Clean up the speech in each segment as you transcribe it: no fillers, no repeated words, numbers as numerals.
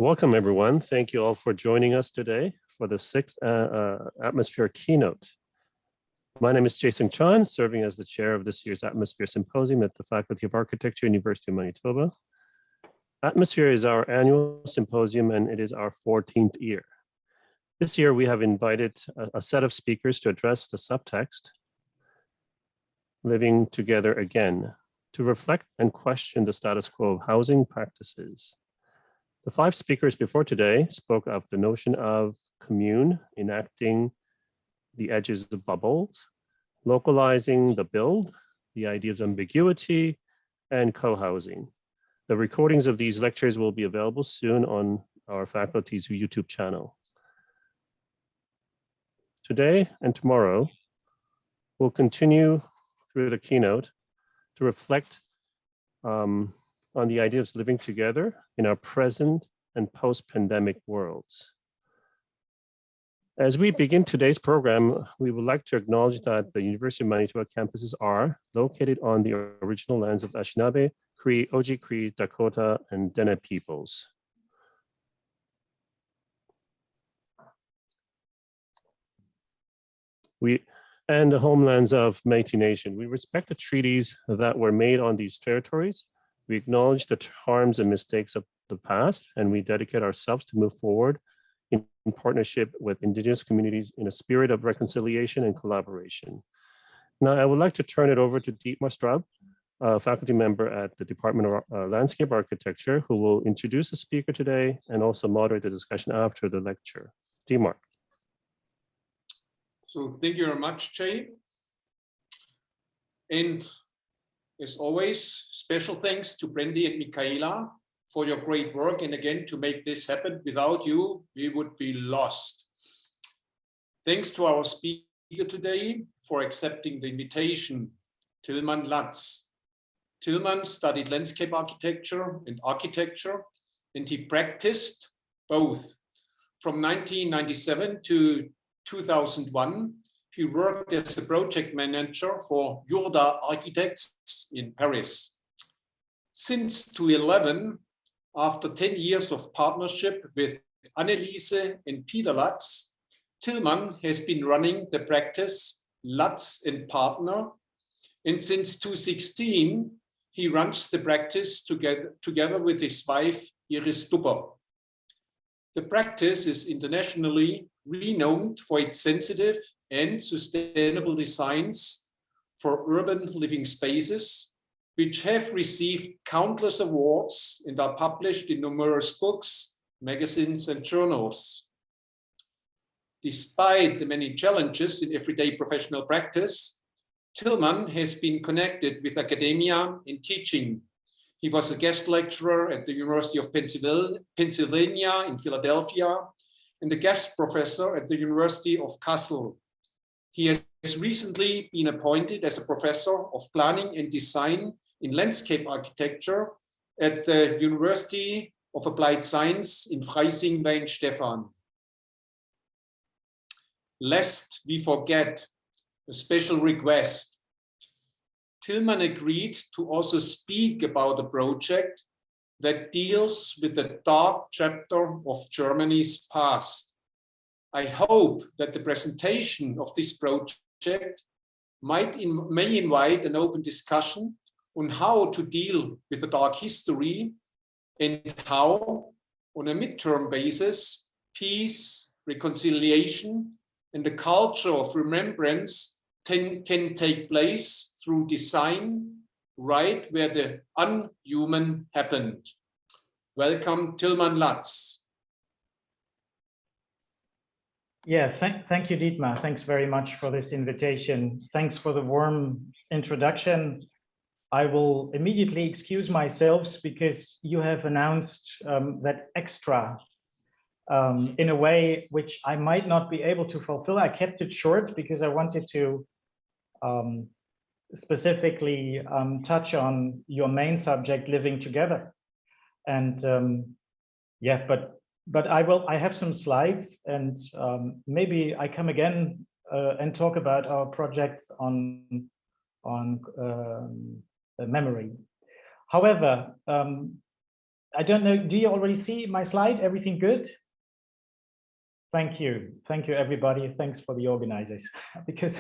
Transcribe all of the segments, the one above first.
Welcome, everyone. Thank you all for joining us today for the sixth Atmosphere keynote. My name is Jason Chan, serving as the chair of this year's Atmosphere Symposium at the Faculty of Architecture, University of Manitoba. Atmosphere is our annual symposium, and it is our 14th year. This year, we have invited a set of speakers to address the subtext, Living Together Again, to reflect and question the status quo of housing practices. The five speakers before today spoke of the notion of commune, enacting the edges of bubbles, localizing the build, the idea of ambiguity, and co-housing. The recordings of these lectures will be available soon on our faculty's YouTube channel. Today and tomorrow, we'll continue through the keynote to reflect on the idea of living together in our present and post-pandemic worlds. As we begin today's program, we would like to acknowledge that the University of Manitoba campuses are located on the original lands of Anishinaabe, Cree, Oji-Cree, Dakota, and Dene peoples. And the homelands of Métis Nation. We respect the treaties that were made on these territories. We acknowledge the harms and mistakes of the past, and we dedicate ourselves to move forward in partnership with Indigenous communities in a spirit of reconciliation and collaboration. Now, I would like to turn it over to Dietmar Straub, a faculty member at the Department of Landscape Architecture, who will introduce the speaker today and also moderate the discussion after the lecture. Dietmar. So thank you very much, Jay. And as always, special thanks to Brandy and Michaela for your great work. And again, to make this happen, without you, we would be lost. Thanks to our speaker today for accepting the invitation, Tilman Latz. Tilman studied landscape architecture, and he practiced both. From 1997 to 2001, he worked as a project manager for Jourda Architects in Paris. Since 2011, after 10 years of partnership with Anneliese and Peter Latz, Tilman has been running the practice Latz and Partner, and since 2016, he runs the practice together with his wife, Iris Dubber. The practice is internationally renowned for its sensitive and sustainable designs for urban living spaces, which have received countless awards and are published in numerous books, magazines, and journals. Despite the many challenges in everyday professional practice, Tilman has been connected with academia and teaching. He was a guest lecturer at the University of Pennsylvania in Philadelphia and a guest professor at the University of Kassel. He has recently been appointed as a professor of planning and design in landscape architecture at the University of Applied Science in Freising-Weinstefan. Lest we forget, a special request. Tilman agreed to also speak about a project that deals with the dark chapter of Germany's past. I hope that the presentation of this project may invite an open discussion on how to deal with the dark history and how, on a midterm basis, peace, reconciliation, and the culture of remembrance can take place through design, right where the unhuman happened. Welcome, Tilman Latz. Yeah, thank you, Dietmar. Thanks very much for this invitation. Thanks for the warm introduction. I will immediately excuse myself because you have announced that extra in a way which I might not be able to fulfill. I kept it short because I wanted to specifically touch on your main subject, living together. And yeah, but I have some slides, and maybe I come again and talk about our projects on memory. However, I don't know, do you already see my slide? Everything good? Thank you. Thank you, everybody. Thanks for the organizers, because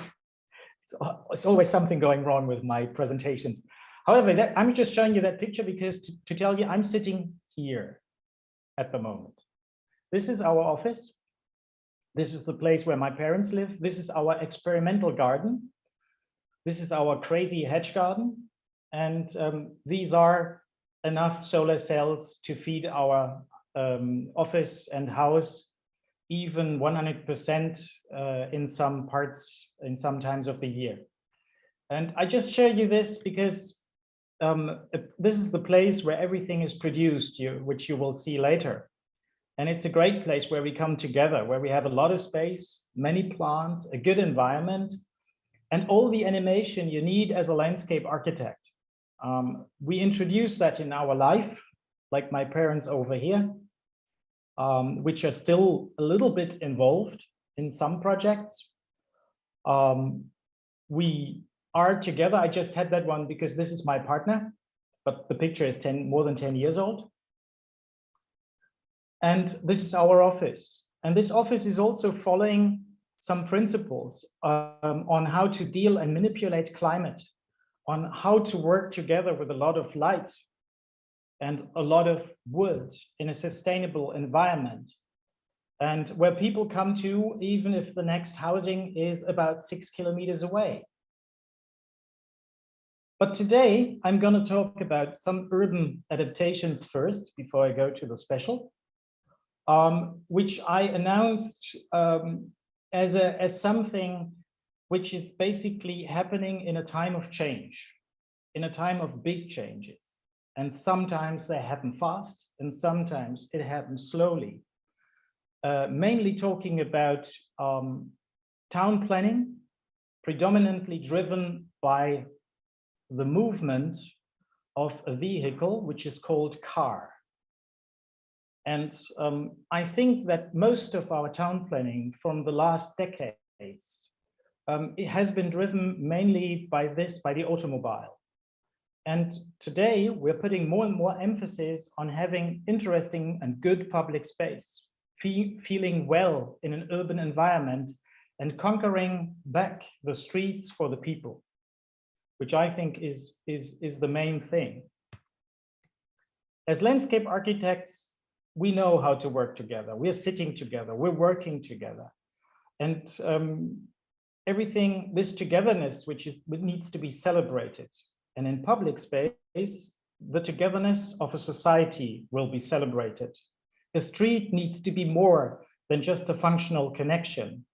it's always something going wrong with my presentations. However, I'm just showing you that picture because to tell you, I'm sitting here at the moment. This is our office. This is the place where my parents live. This is our experimental garden. This is our crazy hedge garden. And these are enough solar cells to feed our office and house, even 100% in some parts, in some times of the year. And I just show you this because this is the place where everything is produced, which you will see later. And it's a great place where we come together, where we have a lot of space, many plants, a good environment, and all the animation you need as a landscape architect. We introduce that in our life, like my parents over here, which are still a little bit involved in some projects. We are together. I just had that one because this is my partner, but the picture is more than 10 years old. And this is our office. And this office is also following some principles on how to deal and manipulate climate, on how to work together with a lot of light and a lot of wood in a sustainable environment, and where people come to, even if the next housing is about 6 kilometers away. But today I'm going to talk about some urban adaptations first, before I go to the special, which I announced as something which is basically happening in a time of change, in a time of big changes. And sometimes they happen fast, and sometimes it happens slowly. Mainly talking about town planning, predominantly driven by the movement of a vehicle, which is called car. And I think that most of our town planning from the last decades, it has been driven mainly by the automobile. And today we're putting more and more emphasis on having interesting and good public space, feeling well in an urban environment, and conquering back the streets for the people, which I think is the main thing. As landscape architects, we know how to work together. We're sitting together, we're working together. And everything, this togetherness, which needs to be celebrated. And in public space, the togetherness of a society will be celebrated. A street needs to be more than just a functional connection.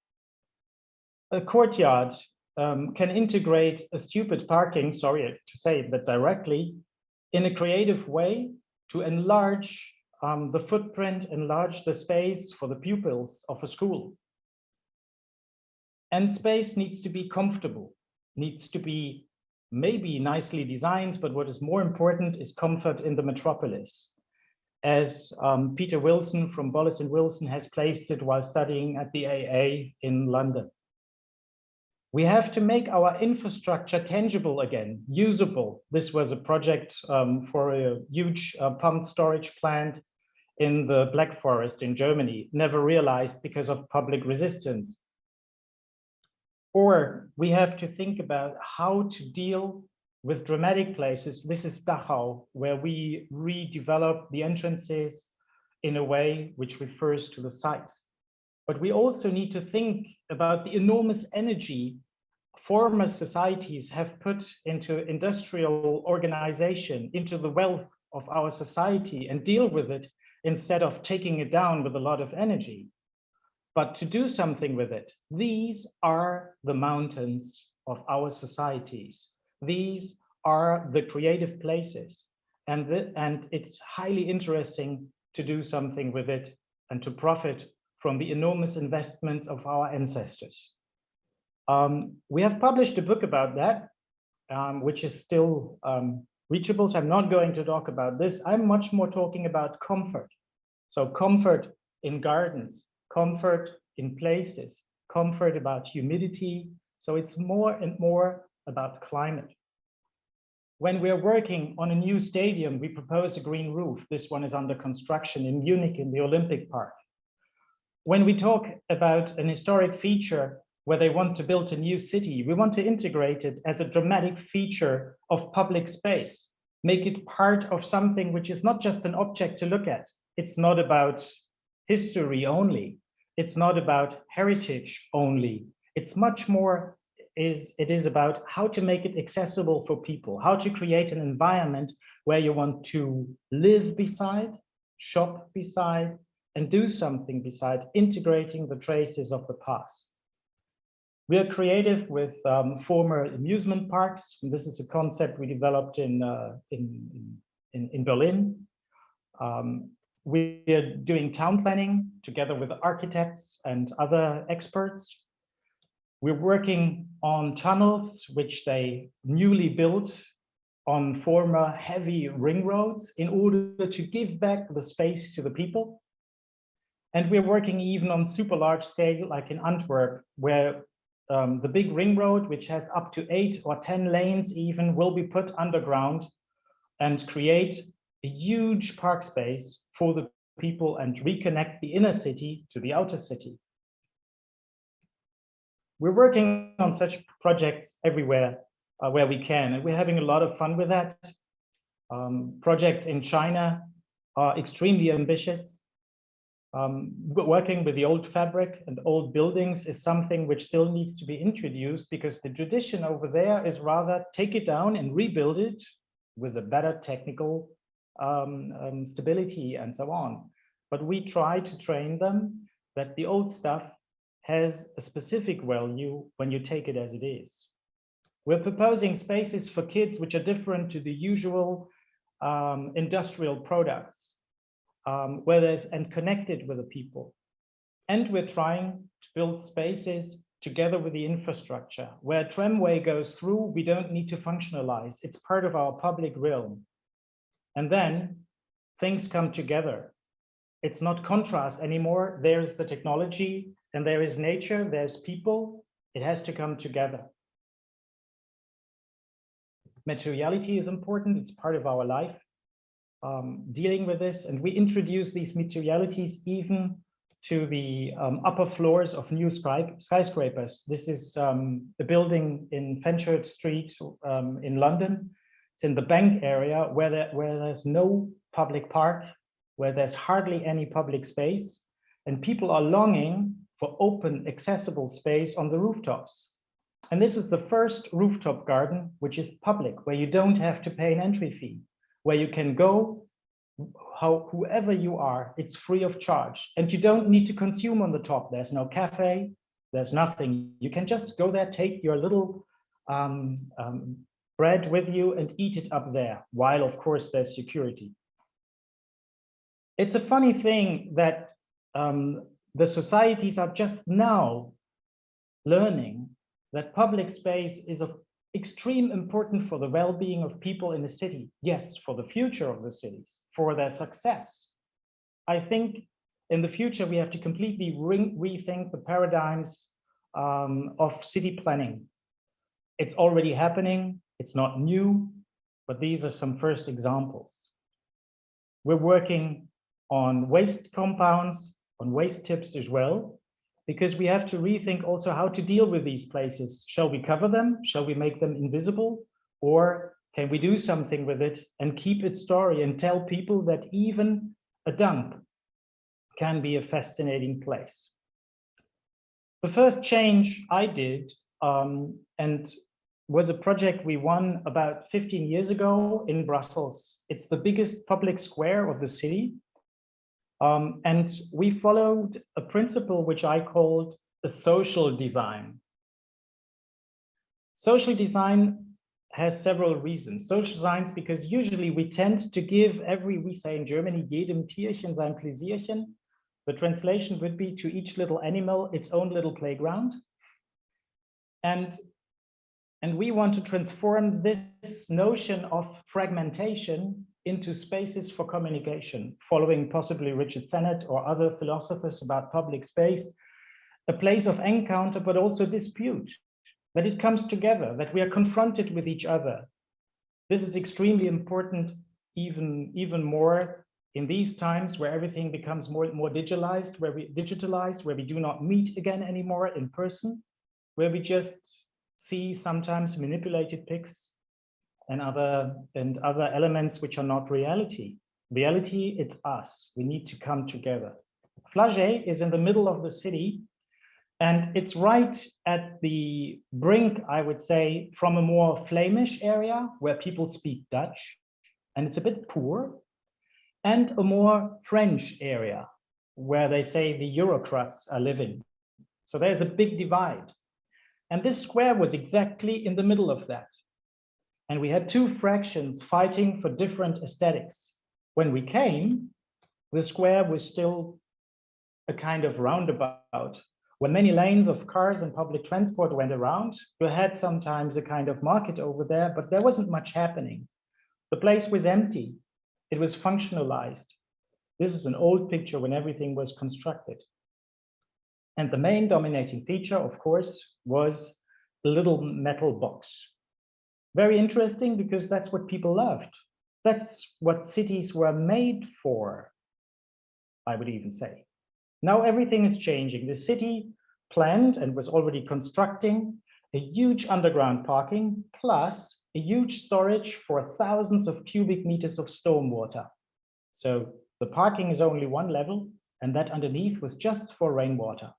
A courtyard can integrate a stupid parking, sorry to say it, but directly, in a creative way to enlarge the footprint, enlarge the space for the pupils of a school. And space needs to be comfortable, needs to be maybe nicely designed, but what is more important is comfort in the metropolis. As Peter Wilson from Bollis and Wilson has placed it while studying at the AA in London. We have to make our infrastructure tangible again, usable. This was a project for a huge pumped storage plant in the Black Forest in Germany, never realized because of public resistance. Or we have to think about how to deal with dramatic places. This is Dachau, where we redevelop the entrances in a way which refers to the site. But we also need to think about the enormous energy former societies have put into industrial organization, into the wealth of our society, and deal with it instead of taking it down with a lot of energy. But to do something with it, these are the mountains of our societies. These are the creative places. And it's highly interesting to do something with it and to profit from the enormous investments of our ancestors. We have published a book about that, which is still reachable. So I'm not going to talk about this. I'm much more talking about comfort. So comfort in gardens, comfort in places, comfort about humidity. So it's more and more about climate. When we're working on a new stadium, we propose a green roof. This one is under construction in Munich in the Olympic Park. When we talk about an historic feature where they want to build a new city, we want to integrate it as a dramatic feature of public space, make it part of something which is not just an object to look at. It's not about history only. It's not about heritage only. It's much more, it is about how to make it accessible for people, how to create an environment where you want to live beside, shop beside, and do something beside, integrating the traces of the past. We are creative with former amusement parks. And this is a concept we developed in Berlin. We are doing town planning together with architects and other experts. We're working on tunnels, which they newly built on former heavy ring roads in order to give back the space to the people. And we're working even on super large scale, like in Antwerp, where the big ring road, which has up to 8 or 10 lanes even, will be put underground and create a huge park space for the people and reconnect the inner city to the outer city. We're working on such projects everywhere where we can, and we're having a lot of fun with that. Projects in China are extremely ambitious. Working with the old fabric and old buildings is something which still needs to be introduced, because the tradition over there is rather take it down and rebuild it with a better technical stability and so on. But we try to train them that the old stuff has a specific value when you take it as it is. We're proposing spaces for kids which are different to the usual industrial products. Where there's and connected with the people. And we're trying to build spaces together with the infrastructure. Where a tramway goes through, we don't need to functionalize. It's part of our public realm. And then things come together. It's not contrast anymore. There's the technology and there is nature, there's people. It has to come together. Materiality is important. It's part of our life. Dealing with this, and we introduce these materialities even to the upper floors of new skyscrapers. This is a building in Fenchurch Street in London. It's in the Bank area where there's no public park, where there's hardly any public space, and people are longing for open, accessible space on the rooftops. And this is the first rooftop garden which is public, where you don't have to pay an entry fee, where you can go whoever you are, it's free of charge. And you don't need to consume on the top. There's no cafe, there's nothing. You can just go there, take your little bread with you and eat it up there, while of course there's security. It's a funny thing that the societies are just now learning that public space is of extreme importance for the well-being of people in the city. Yes, for the future of the cities, for their success. I think in the future, we have to completely rethink the paradigms of city planning. It's already happening. It's not new, but these are some first examples. We're working on waste compounds, on waste tips as well, because we have to rethink also how to deal with these places. Shall we cover them? Shall we make them invisible? Or can we do something with it and keep its story and tell people that even a dump can be a fascinating place? The first change I did, and was a project we won about 15 years ago in Brussels. It's the biggest public square of the city. And we followed a principle which I called a social design. Social design has several reasons. Social designs, because usually we tend to give we say in Germany, jedem Tierchen sein Pläsierchen. The translation would be to each little animal its own little playground. And we want to transform this notion of fragmentation into spaces for communication, following possibly Richard Sennett or other philosophers about public space, a place of encounter, but also dispute, that it comes together, that we are confronted with each other. This is extremely important, even more in these times where everything becomes more digitalized, where we do not meet again anymore in person, where we just see sometimes manipulated pics and other elements which are not reality. Reality, it's us. We need to come together. Flagey is in the middle of the city, and it's right at the brink, I would say, from a more Flemish area where people speak Dutch, and it's a bit poor, and a more French area where they say the Eurocrats are living. So there's a big divide. And this square was exactly in the middle of that. And we had two fractions fighting for different aesthetics. When we came, the square was still a kind of roundabout. When many lanes of cars and public transport went around, you had sometimes a kind of market over there, but there wasn't much happening. The place was empty. It was functionalized. This is an old picture when everything was constructed. And the main dominating feature, of course, was the little metal box. Very interesting because that's what people loved. That's what cities were made for, I would even say. Now everything is changing. The city planned and was already constructing a huge underground parking plus a huge storage for thousands of cubic meters of stormwater. So the parking is only one level, and that underneath was just for rainwater,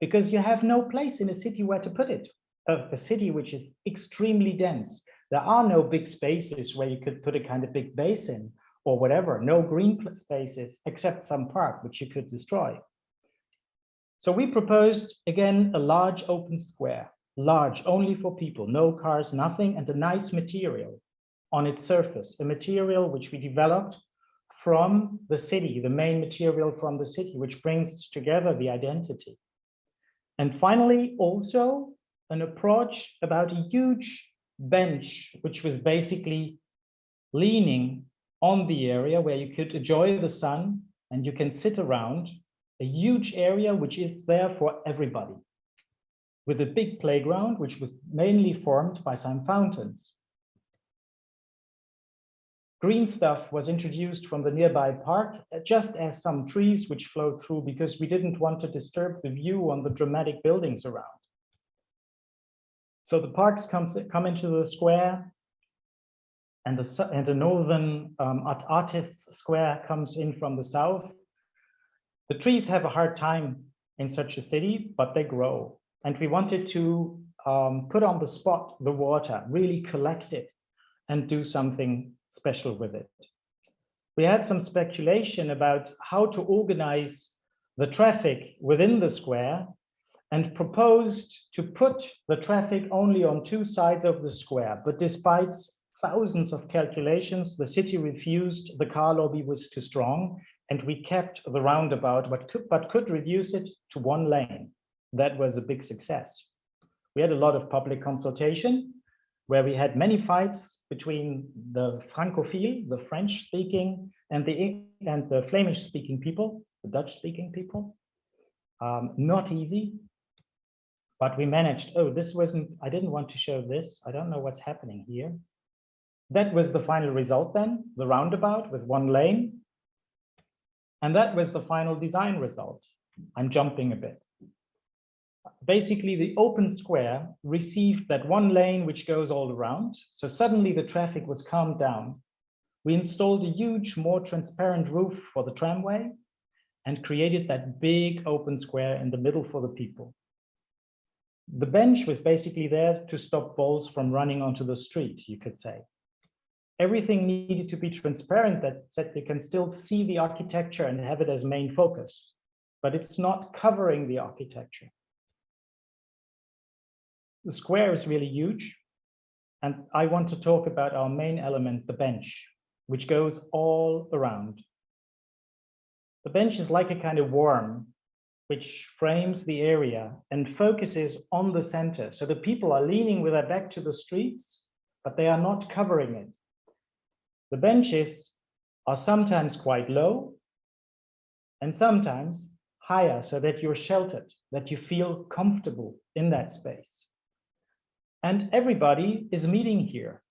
because you have no place in a city where to put it. A city which is extremely dense. There are no big spaces where you could put a kind of big basin or whatever, no green spaces except some park which you could destroy. So we proposed, again, a large open square, large only for people, no cars, nothing, and a nice material on its surface, a material which we developed from the city, the main material from the city, which brings together the identity. And finally, also an approach about a huge bench, which was basically leaning on the area where you could enjoy the sun and you can sit around, a huge area which is there for everybody, with a big playground, which was mainly formed by some fountains. Green stuff was introduced from the nearby park, just as some trees which flowed through, because we didn't want to disturb the view on the dramatic buildings around. So the parks come into the square, and the northern artists square comes in from the south. The trees have a hard time in such a city, but they grow. And we wanted to put on the spot the water, really collect it and do something special with it. We had some speculation about how to organize the traffic within the square and proposed to put the traffic only on two sides of the square. But despite thousands of calculations, the city refused. The car lobby was too strong, and we kept the roundabout, but could reduce it to one lane. That was a big success. We had a lot of public consultation, where we had many fights between the Francophile, the French-speaking, and the Flemish-speaking people, the Dutch-speaking people. Not easy, but we managed. Oh, this wasn't, I didn't want to show this. I don't know what's happening here. That was the final result then, the roundabout with one lane. And that was the final design result. I'm jumping a bit. Basically, the open square received that one lane which goes all around. So suddenly the traffic was calmed down. We installed a huge, more transparent roof for the tramway and created that big open square in the middle for the people. The bench was basically there to stop balls from running onto the street, you could say. Everything needed to be transparent, that they can still see the architecture and have it as main focus, but it's not covering the architecture. The square is really huge, and I want to talk about our main element, the bench, which goes all around. The bench is like a kind of worm which frames the area and focuses on the center. So the people are leaning with their back to the streets, but they are not covering it. The benches are sometimes quite low and sometimes higher, so that you're sheltered, that you feel comfortable in that space. And everybody is meeting here.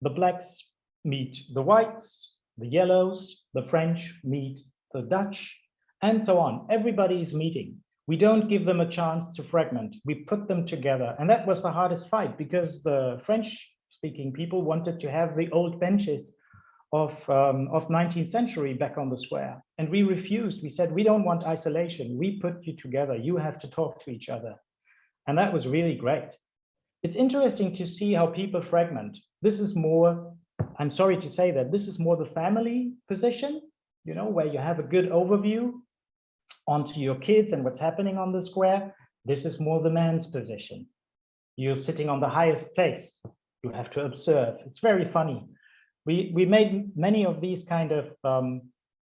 The blacks meet the whites, the yellows, the French meet the Dutch, and so on. Everybody is meeting. We don't give them a chance to fragment. We put them together. And that was the hardest fight because the French-speaking people wanted to have the old benches of 19th century back on the square. And we refused. We said, we don't want isolation. We put you together. You have to talk to each other. And that was really great. It's interesting to see how people fragment. This is more, I'm sorry to say that, this is more the family position, you know, where you have a good overview onto your kids and what's happening on the square. This is more the man's position. You're sitting on the highest place. You have to observe. It's very funny. We made many of these kind of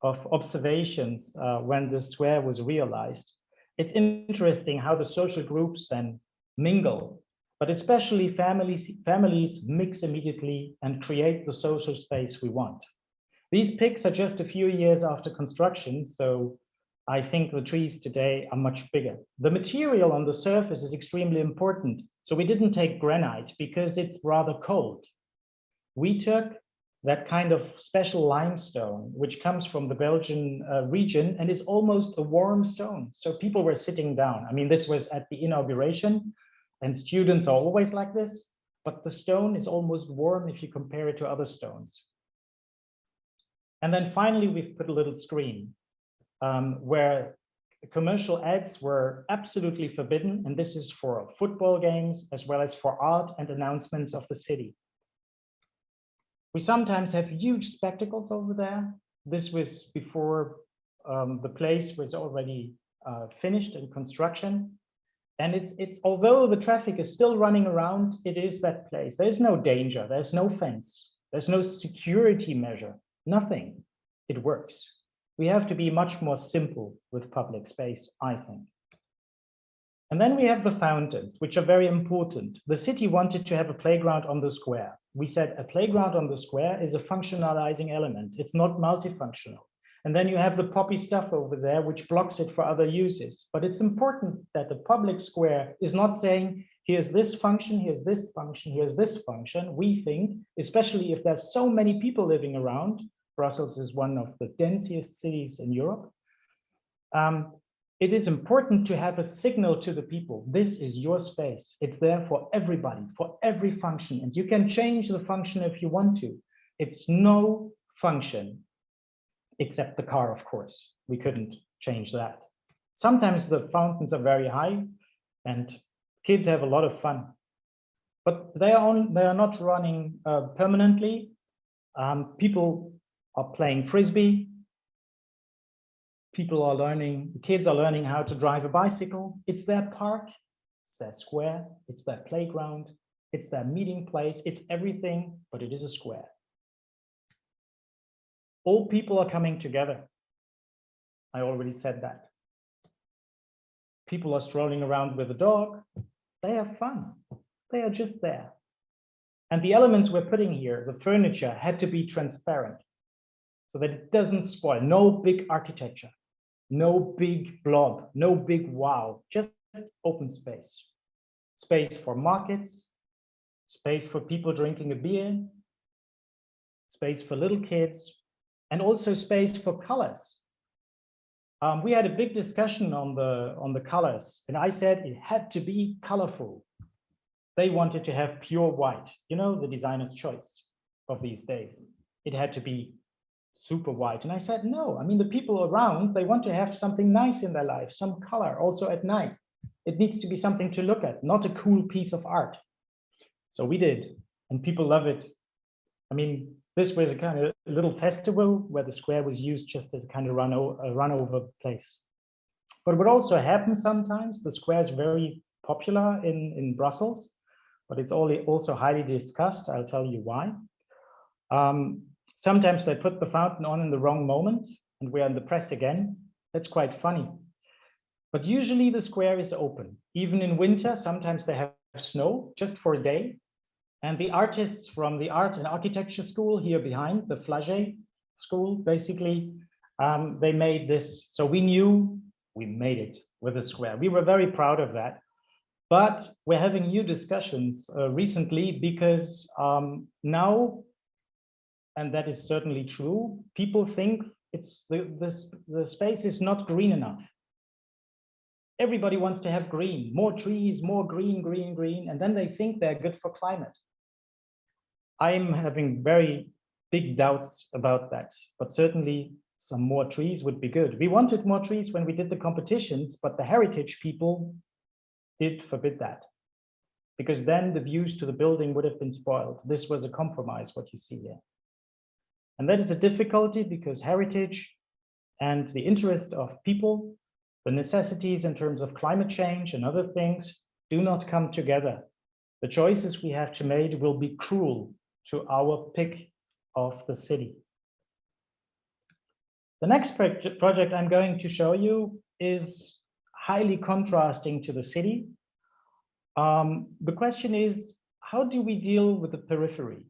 observations when the square was realized. It's interesting how the social groups then mingle, but especially families mix immediately and create the social space we want. These pics are just a few years after construction, so I think the trees today are much bigger. The material on the surface is extremely important. So we didn't take granite because it's rather cold. We took that kind of special limestone, which comes from the Belgian region and is almost a warm stone. So people were sitting down. I mean, this was at the inauguration and students are always like this, but the stone is almost warm if you compare it to other stones. And then finally, we've put a little screen where commercial ads were absolutely forbidden. And this is for football games as well as for art and announcements of the city. We sometimes have huge spectacles over there. This was before the place was already finished in construction. And it's although the traffic is still running around, it is that place. There's no danger, there's no fence, there's no security measure, nothing. It works. We have to be much more simple with public space, I think. And then we have the fountains, which are very important. The city wanted to have a playground on the square. We said a playground on the square is a functionalizing element. It's not multifunctional. And then you have the poppy stuff over there, which blocks it for other uses. But it's important that the public square is not saying, here's this function, here's this function, here's this function. We think, especially if there's so many people living around, Brussels is one of the densest cities in Europe. It is important to have a signal to the people. This is your space. It's there for everybody, for every function. And you can change the function if you want to. It's no function, except the car, of course. We couldn't change that. Sometimes the fountains are very high and kids have a lot of fun. But they are not running permanently. People are playing frisbee. People are learning, kids are learning how to drive a bicycle. It's their park, it's their square, it's their playground, it's their meeting place, it's everything, but it is a square. All people are coming together. I already said that. People are strolling around with a dog. They have fun. They are just there. And the elements we're putting here, the furniture, had to be transparent so that it doesn't spoil. No big architecture. No big blob, no big wow, just open space. Space for markets, space for people drinking a beer, space for little kids, and also space for colors. We had a big discussion on the colors, and I said it had to be colorful. They wanted to have pure white, you know, the designer's choice of these days. It had to be super white. And I said, no, I mean, the people around, they want to have something nice in their life, some color, also at night. It needs to be something to look at, not a cool piece of art. So we did, and people love it. I mean, this was a kind of little festival where the square was used just as a kind of run over place. But what also happens sometimes, the square is very popular in Brussels, but it's also highly discussed. I'll tell you why. Sometimes they put the fountain on in the wrong moment and we're in the press again. That's quite funny. But usually the square is open. Even in winter, sometimes they have snow just for a day. And the artists from the art and architecture school here behind, the Flagey school, basically, they made this. So we knew we made it with a square. We were very proud of that. But we're having new discussions recently because now, and that is certainly true, people think it's the space is not green enough. Everybody wants to have green, more trees, more green, green, green, and then they think they're good for climate. I'm having very big doubts about that, but certainly some more trees would be good. We wanted more trees when we did the competitions, but the heritage people did forbid that, because then the views to the building would have been spoiled. This was a compromise, what you see here. And that is a difficulty because heritage and the interest of people, the necessities in terms of climate change and other things do not come together. The choices we have to make will be cruel to our pick of the city. The next project I'm going to show you is highly contrasting to the city. The question is, how do we deal with the periphery?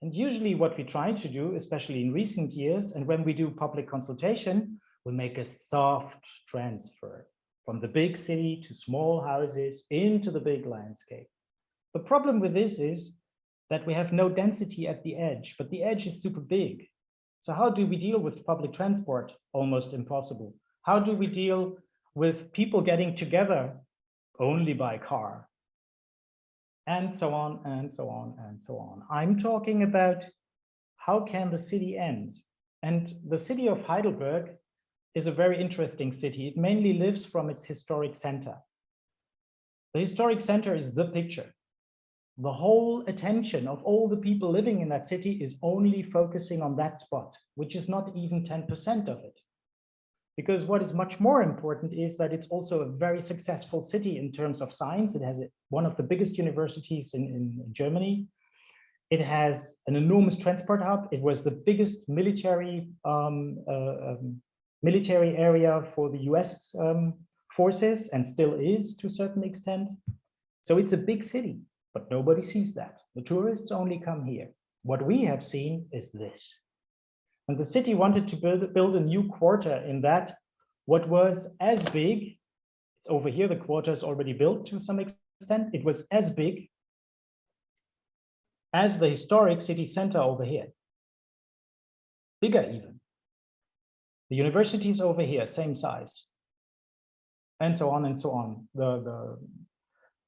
And usually what we try to do, especially in recent years, and when we do public consultation, we make a soft transfer from the big city to small houses into the big landscape. The problem with this is that we have no density at the edge, but the edge is super big. So how do we deal with public transport? Almost impossible. How do we deal with people getting together? Only by car. And so on, and so on, and so on. I'm talking about how can the city end? And the city of Heidelberg is a very interesting city. It mainly lives from its historic center. The historic center is the picture. The whole attention of all the people living in that city is only focusing on that spot, which is not even 10% of it. Because what is much more important is that it's also a very successful city in terms of science. It has one of the biggest universities in Germany. It has an enormous transport hub. It was the biggest military area for the US forces and still is to a certain extent. So it's a big city, but nobody sees that. The tourists only come here. What we have seen is this. And the city wanted to build a new quarter in that what was as big, it's over here, the quarter is already built to some extent, it was as big as the historic city center over here. Bigger even. The university is over here, same size. And so on and so on.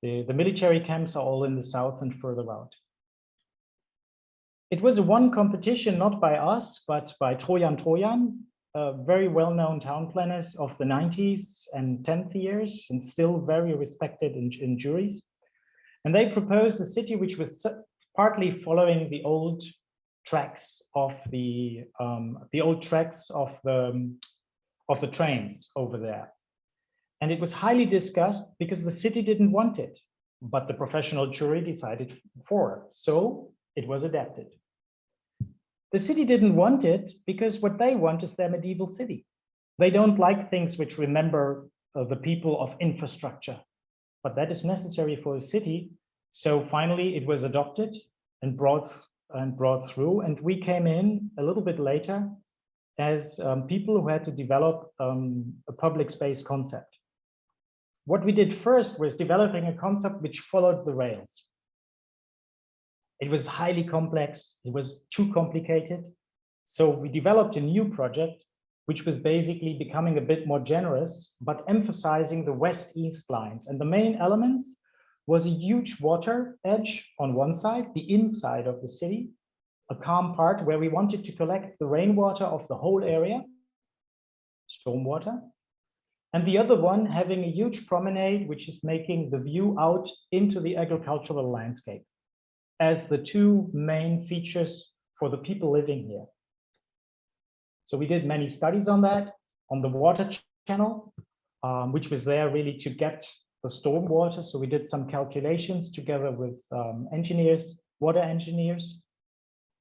The military camps are all in the south and further out. It was a one competition, not by us, but by Trojan, very well-known town planners of the 90s and 10th years, and still very respected in juries. And they proposed a city which was partly following the old tracks of the trains over there. And it was highly discussed because the city didn't want it, but the professional jury decided for it. So it was adapted. The city didn't want it because what they want is their medieval city. They don't like things which remember the people of infrastructure, but that is necessary for a city. So finally it was adopted and brought through, and we came in a little bit later as people who had to develop a public space concept. What we did first was developing a concept which followed the rails. It was highly complex, it was too complicated. So we developed a new project, which was basically becoming a bit more generous, but emphasizing the west-east lines. And the main elements was a huge water edge on one side, the inside of the city, a calm part where we wanted to collect the rainwater of the whole area, stormwater. And the other one having a huge promenade, which is making the view out into the agricultural landscape as the two main features for the people living here. So we did many studies on that, on the water channel, which was there really to get the storm water. So we did some calculations together with engineers, water engineers,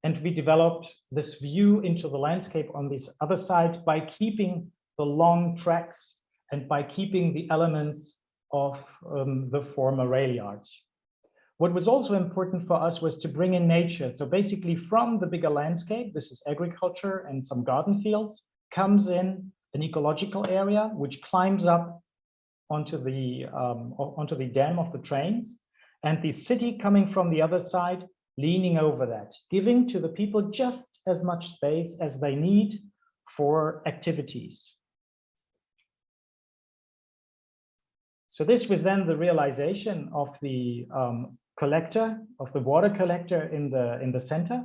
and we developed this view into the landscape on this other side by keeping the long tracks and by keeping the elements of the former rail yards. What was also important for us was to bring in nature. So basically from the bigger landscape, this is agriculture and some garden fields, comes in an ecological area, which climbs up onto the dam of the trains, and the city coming from the other side, leaning over that, giving to the people just as much space as they need for activities. So this was then the realization of the collector, of the water collector in the center.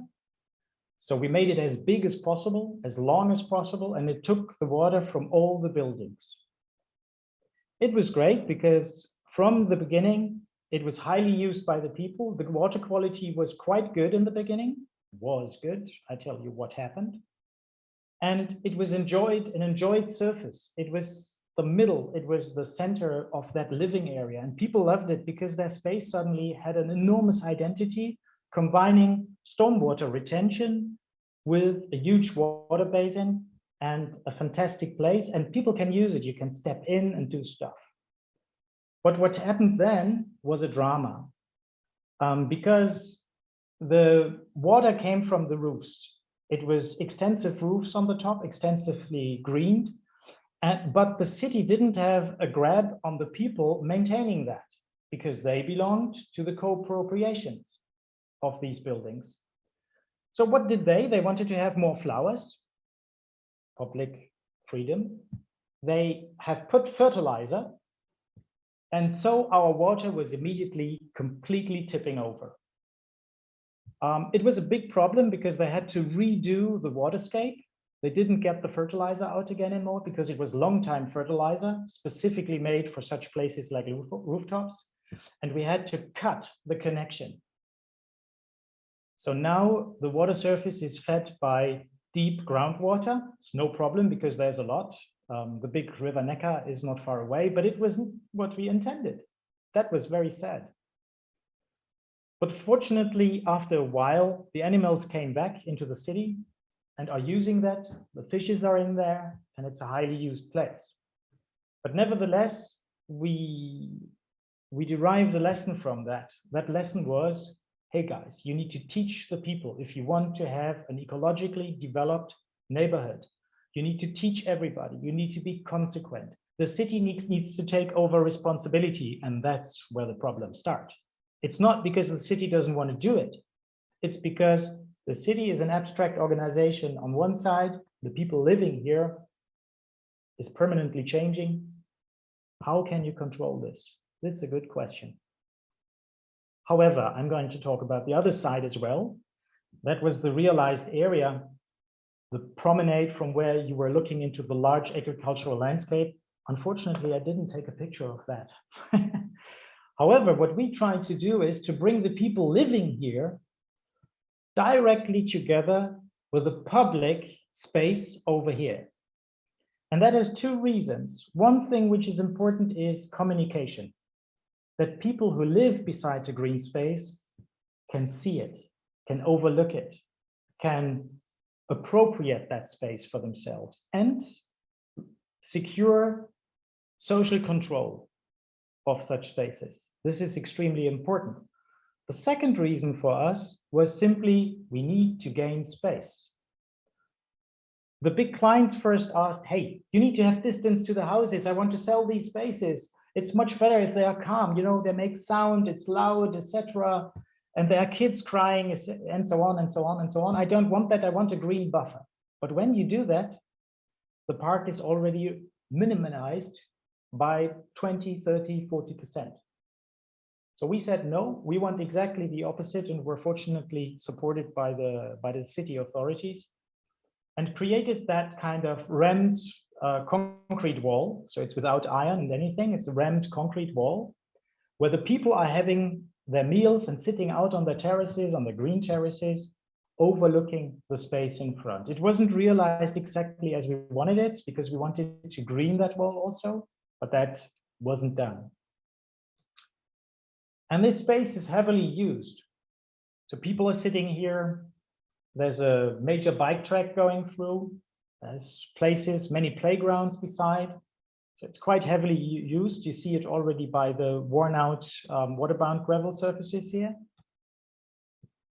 So we made it as big as possible, as long as possible, and it took the water from all the buildings. It was great because from the beginning, it was highly used by the people. The water quality was quite good in the beginning, was good. I tell you what happened. And it was an enjoyed surface. It was the middle, it was the center of that living area. And people loved it because their space suddenly had an enormous identity, combining stormwater retention with a huge water basin and a fantastic place. And people can use it. You can step in and do stuff. But what happened then was a drama, because the water came from the roofs. It was extensive roofs on the top, extensively greened, but the city didn't have a grab on the people maintaining that because they belonged to the co-appropriations of these buildings. So what did they? They wanted to have more flowers, public freedom. They have put fertilizer, and so our water was immediately completely tipping over. It was a big problem because they had to redo the waterscape. They didn't get the fertilizer out again anymore because it was long-time fertilizer, specifically made for such places like rooftops. And we had to cut the connection. So now the water surface is fed by deep groundwater. It's no problem because there's a lot. The big river Neckar is not far away, but it wasn't what we intended. That was very sad. But fortunately, after a while, the animals came back into the city and are using that. The fishes are in there, and it's a highly used place. But nevertheless, we derived a lesson from that. That lesson was, hey guys, you need to teach the people if you want to have an ecologically developed neighborhood. You need to teach everybody. You need to be consequent. The city needs to take over responsibility, and that's where the problems start. It's not because the city doesn't want to do it. It's because the city is an abstract organization on one side, the people living here is permanently changing. How can you control this? That's a good question. However, I'm going to talk about the other side as well. That was the realized area, the promenade from where you were looking into the large agricultural landscape. Unfortunately, I didn't take a picture of that. However, what we tried to do is to bring the people living here directly together with the public space over here. And that has two reasons. One thing which is important is communication, that people who live beside a green space can see it, can overlook it, can appropriate that space for themselves and secure social control of such spaces. This is extremely important. The second reason for us was simply we need to gain space. The big clients first asked, hey, you need to have distance to the houses. I want to sell these spaces. It's much better if they are calm. You know, they make sound, it's loud, etc. And there are kids crying and so on and so on and so on. I don't want that. I want a green buffer. But when you do that, the park is already minimized by 20, 30, 40%. So we said, no, we want exactly the opposite. And we're fortunately supported by the city authorities and created that kind of rammed concrete wall. So it's without iron and anything. It's a rammed concrete wall where the people are having their meals and sitting out on the terraces, on the green terraces, overlooking the space in front. It wasn't realized exactly as we wanted it because we wanted to green that wall also, but that wasn't done. And this space is heavily used. So people are sitting here. There's a major bike track going through. There's places, many playgrounds beside. So it's quite heavily used. You see it already by the worn out waterbound gravel surfaces here.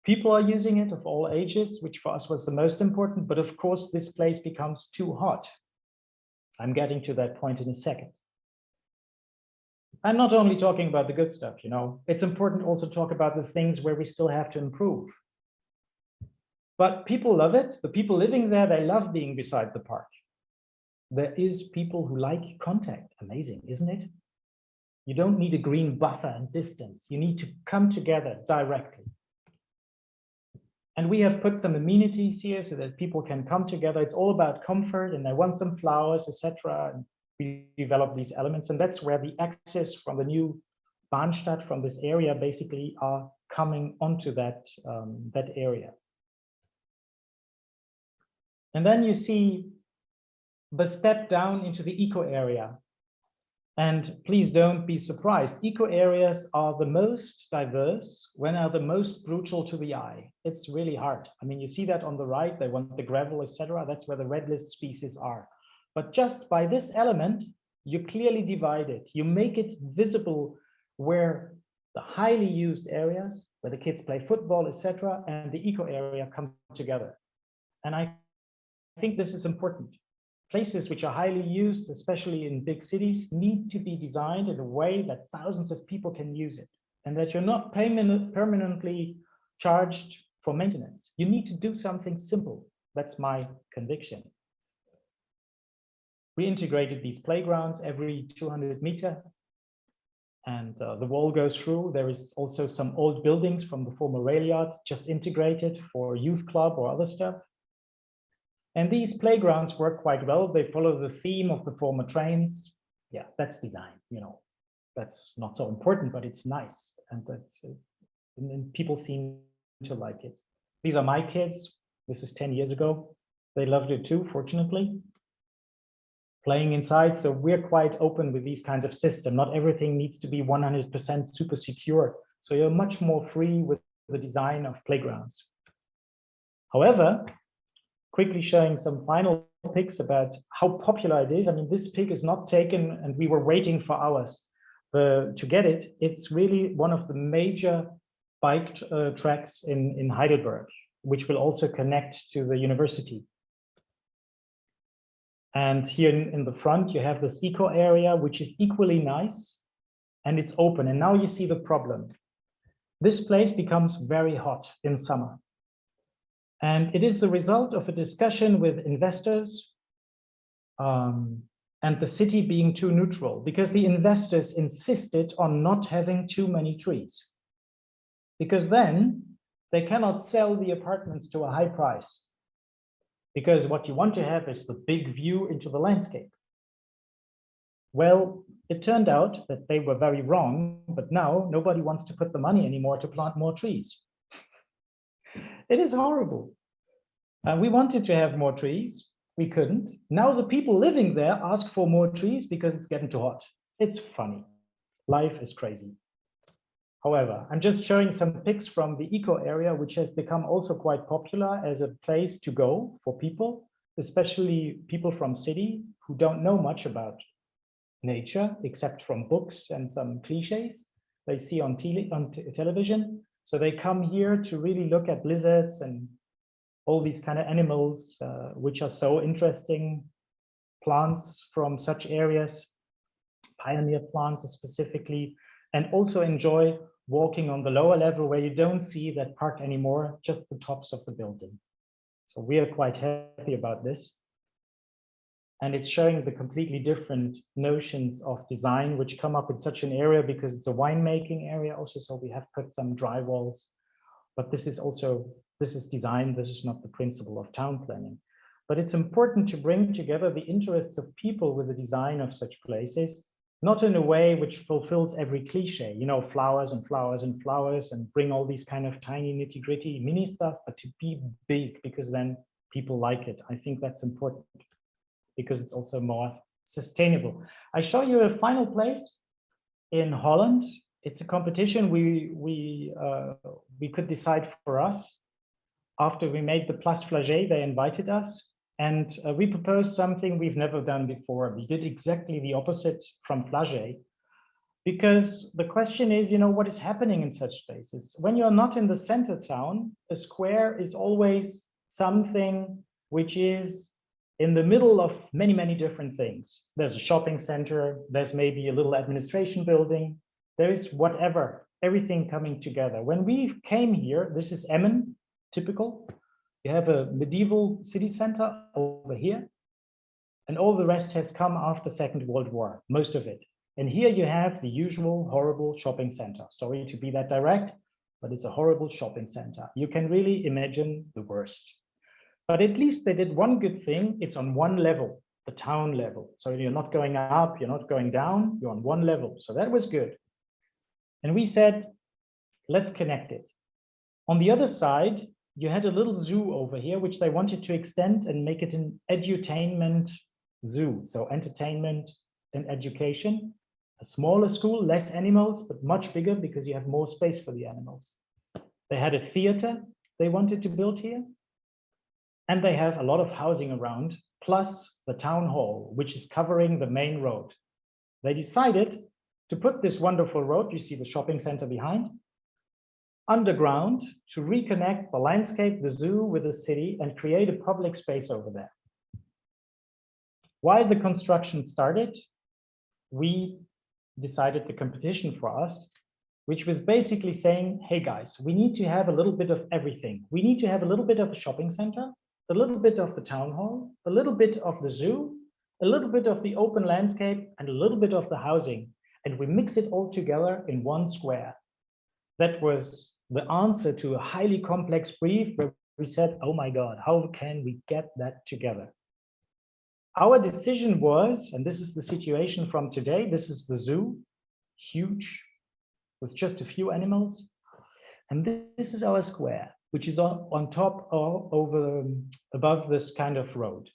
People are using it of all ages, which for us was the most important. But of course, this place becomes too hot. I'm getting to that point in a second. I'm not only talking about the good stuff, you know, it's important also to talk about the things where we still have to improve. But people love it. The people living there, they love being beside the park. There is people who like contact. Amazing, isn't it? You don't need a green buffer and distance. You need to come together directly. And we have put some amenities here so that people can come together. It's all about comfort, and they want some flowers, etc. And we develop these elements, and that's where the access from the new Bahnstadt, from this area, basically are coming onto that that area. And then you see the step down into the eco area. And please don't be surprised. Eco areas are the most diverse when are the most brutal to the eye. It's really hard. I mean, you see that on the right, they want the gravel, etc. That's where the red list species are. But just by this element, you clearly divide it. You make it visible where the highly used areas, where the kids play football, etc., and the eco area come together. And I think this is important. Places which are highly used, especially in big cities, need to be designed in a way that thousands of people can use it, and that you're not permanently charged for maintenance. You need to do something simple. That's my conviction. We integrated these playgrounds every 200 meters, and the wall goes through. There is also some old buildings from the former rail yards just integrated for youth club or other stuff. And these playgrounds work quite well. They follow the theme of the former trains. Yeah, that's design, you know. That's not so important, but it's nice. And that's, and people seem to like it. These are my kids. This is 10 years ago. They loved it too, fortunately. Playing inside, so we're quite open with these kinds of systems. Not everything needs to be 100% super secure. So you're much more free with the design of playgrounds. However, quickly showing some final pics about how popular it is. I mean, this pic is not taken and we were waiting for hours to get it. It's really one of the major bike tracks in Heidelberg, which will also connect to the university. And here in the front, you have this eco area, which is equally nice, and it's open. And now you see the problem. This place becomes very hot in summer. And it is the result of a discussion with investors and the city being too neutral, because the investors insisted on not having too many trees, because then they cannot sell the apartments to a high price. Because what you want to have is the big view into the landscape. Well, it turned out that they were very wrong, but now nobody wants to put the money anymore to plant more trees. It is horrible. We wanted to have more trees. We couldn't. Now the people living there ask for more trees because it's getting too hot. It's funny. Life is crazy. However, I'm just showing some pics from the eco area, which has become also quite popular as a place to go for people, especially people from city who don't know much about nature, except from books and some cliches they see on television. So they come here to really look at lizards and all these kind of animals, which are so interesting, plants from such areas, pioneer plants specifically, and also enjoy walking on the lower level where you don't see that park anymore, just the tops of the building. So we are quite happy about this. And it's showing the completely different notions of design which come up in such an area, because it's a winemaking area also. So we have put some dry walls, but this is also, this is design. This is not the principle of town planning. But it's important to bring together the interests of people with the design of such places, not in a way which fulfills every cliche, you know, flowers and flowers and flowers, and bring all these kind of tiny nitty gritty mini stuff, but to be big, because then people like it. I think that's important, because it's also more sustainable. I show you a final place in Holland. It's a competition we could decide for us. After we made the Place Flagey, they invited us, and we proposed something we've never done before. We did exactly the opposite from Flagey, because the question is, you know, what is happening in such spaces? When you're not in the center town, a square is always something which is in the middle of many, many different things. There's a shopping center, there's maybe a little administration building, there is whatever, everything coming together. When we came here, this is Emmen, typical. You have a medieval city center over here, and all the rest has come after Second World War, most of it. And here you have the usual horrible shopping center. Sorry to be that direct, but it's a horrible shopping center. You can really imagine the worst. But at least they did one good thing. It's on one level, the town level. So you're not going up, you're not going down, you're on one level. So that was good. And we said, let's connect it. On the other side, you had a little zoo over here, which they wanted to extend and make it an edutainment zoo. So entertainment and education, a smaller school, less animals, but much bigger because you have more space for the animals. They had a theater they wanted to build here. And they have a lot of housing around, plus the town hall, which is covering the main road. They decided to put this wonderful road, you see the shopping center behind, underground to reconnect the landscape, the zoo with the city and create a public space over there. While the construction started, we decided the competition for us, which was basically saying, hey guys, we need to have a little bit of everything. We need to have a little bit of a shopping center, a little bit of the town hall, a little bit of the zoo, a little bit of the open landscape, and a little bit of the housing. And we mix it all together in one square. That was the answer to a highly complex brief where we said, oh my God, how can we get that together? Our decision was, and this is the situation from today, this is the zoo, huge, with just a few animals. And this is our square, which is on top or above this kind of road.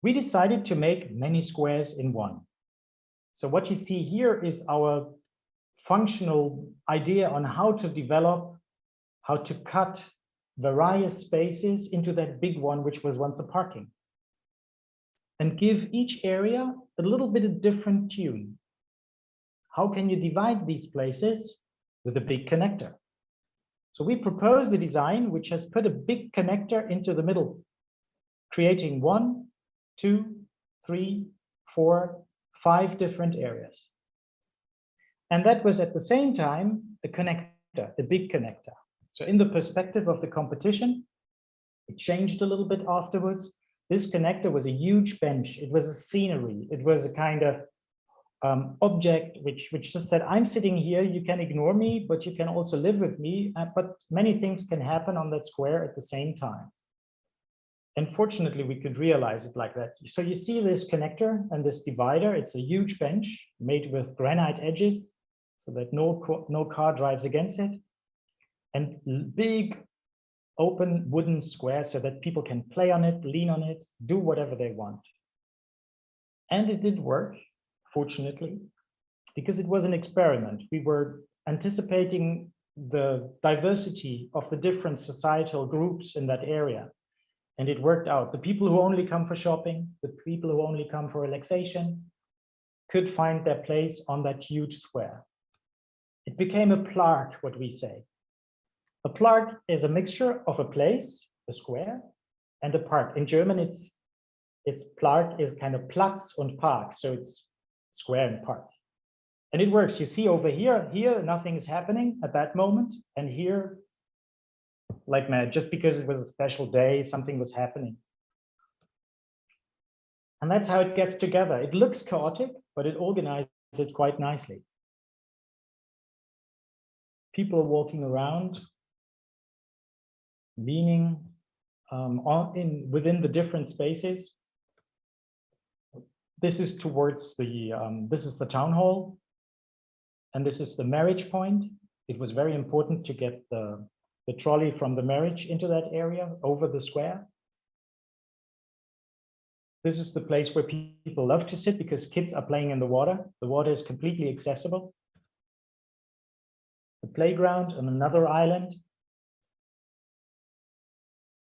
We decided to make many squares in one. So what you see here is our functional idea on how to develop, how to cut various spaces into that big one, which was once a parking. And give each area a little bit of different tune. How can you divide these places? With a big connector. So we proposed a design which has put a big connector into the middle, creating 1, 2, 3, 4, 5 different areas. And that was at the same time a connector, a big connector. So in the perspective of the competition, it changed a little bit afterwards. This connector was a huge bench. It was a scenery. It was a kind of object which just said, I'm sitting here, you can ignore me, but you can also live with me. But many things can happen on that square at the same time. And fortunately, we could realize it like that. So you see this connector and this divider, it's a huge bench made with granite edges so that no car drives against it. And big open wooden square so that people can play on it, lean on it, do whatever they want. And it did work, fortunately, because it was an experiment. We were anticipating the diversity of the different societal groups in that area. And it worked out. The people who only come for shopping, the people who only come for relaxation, could find their place on that huge square. It became a Park, what we say. A park is a mixture of a place, a square, and a park. In German, it's Park is kind of Platz und Park, so it's square and park. And it works. You see over here, nothing is happening at that moment, and here, like mad, just because it was a special day, something was happening. And that's how it gets together. It looks chaotic, but it organizes it quite nicely. People are walking around, leaning within the different spaces. This is towards the, this is the town hall, and this is the marriage point. It was very important to get the trolley from the marriage into that area over the square. This is the place where people love to sit because kids are playing in the water. The water is completely accessible. The playground on another island.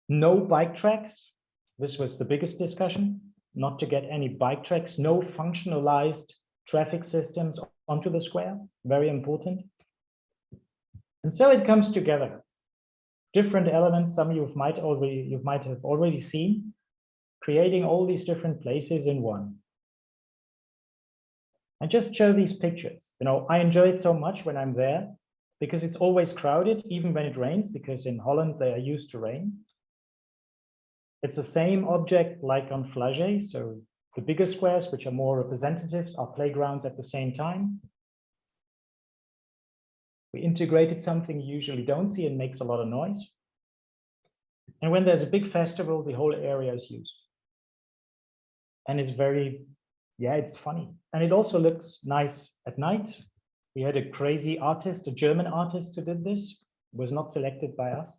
No bike tracks. This was the biggest discussion, not to get any bike tracks, no functionalized traffic systems onto the square, very important. And so it comes together. different elements. Some you might have already seen, creating all these different places in one. And just show these pictures. You know, I enjoy it so much when I'm there because it's always crowded, even when it rains, because in Holland they are used to rain. It's the same object like on Flagey. So the bigger squares, which are more representatives, are playgrounds at the same time. We integrated something you usually don't see and makes a lot of noise. And when there's a big festival, the whole area is used. And it's very, yeah, it's funny. And it also looks nice at night. We had a crazy artist, a German artist who did this. It was not selected by us.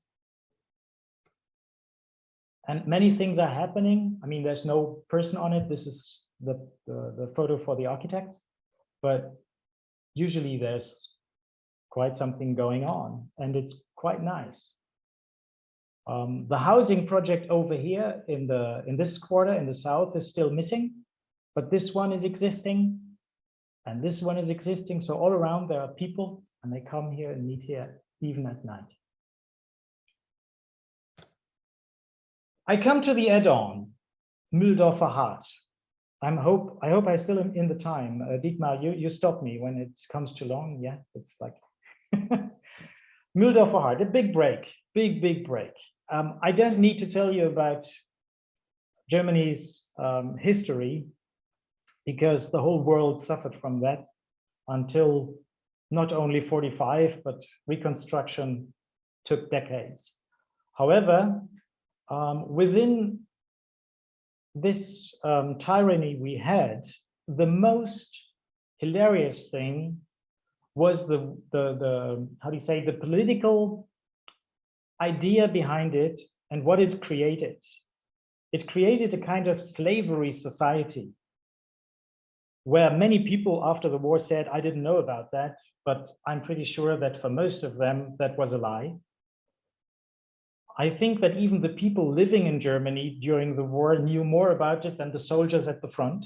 And many things are happening. I mean, there's no person on it. This is the photo for the architects, but usually there's quite something going on and it's quite nice. The housing project over here in this quarter in the south is still missing, but this one is existing and this one is existing. So all around there are people and they come here and meet here even at night. I come to the add-on, Mühldorfer Hart. I hope I still am in the time. Dietmar, you stop me when it comes too long. Yeah, it's like Mühldorfer Hart, a big break, big break. I don't need to tell you about Germany's history because the whole world suffered from that until not only 45, but reconstruction took decades. However, within this tyranny we had, the most hilarious thing was the how do you say, the political idea behind it and what it created. It created a kind of slavery society where many people after the war said, I didn't know about that, but I'm pretty sure that for most of them, that was a lie. I think that even the people living in Germany during the war knew more about it than the soldiers at the front.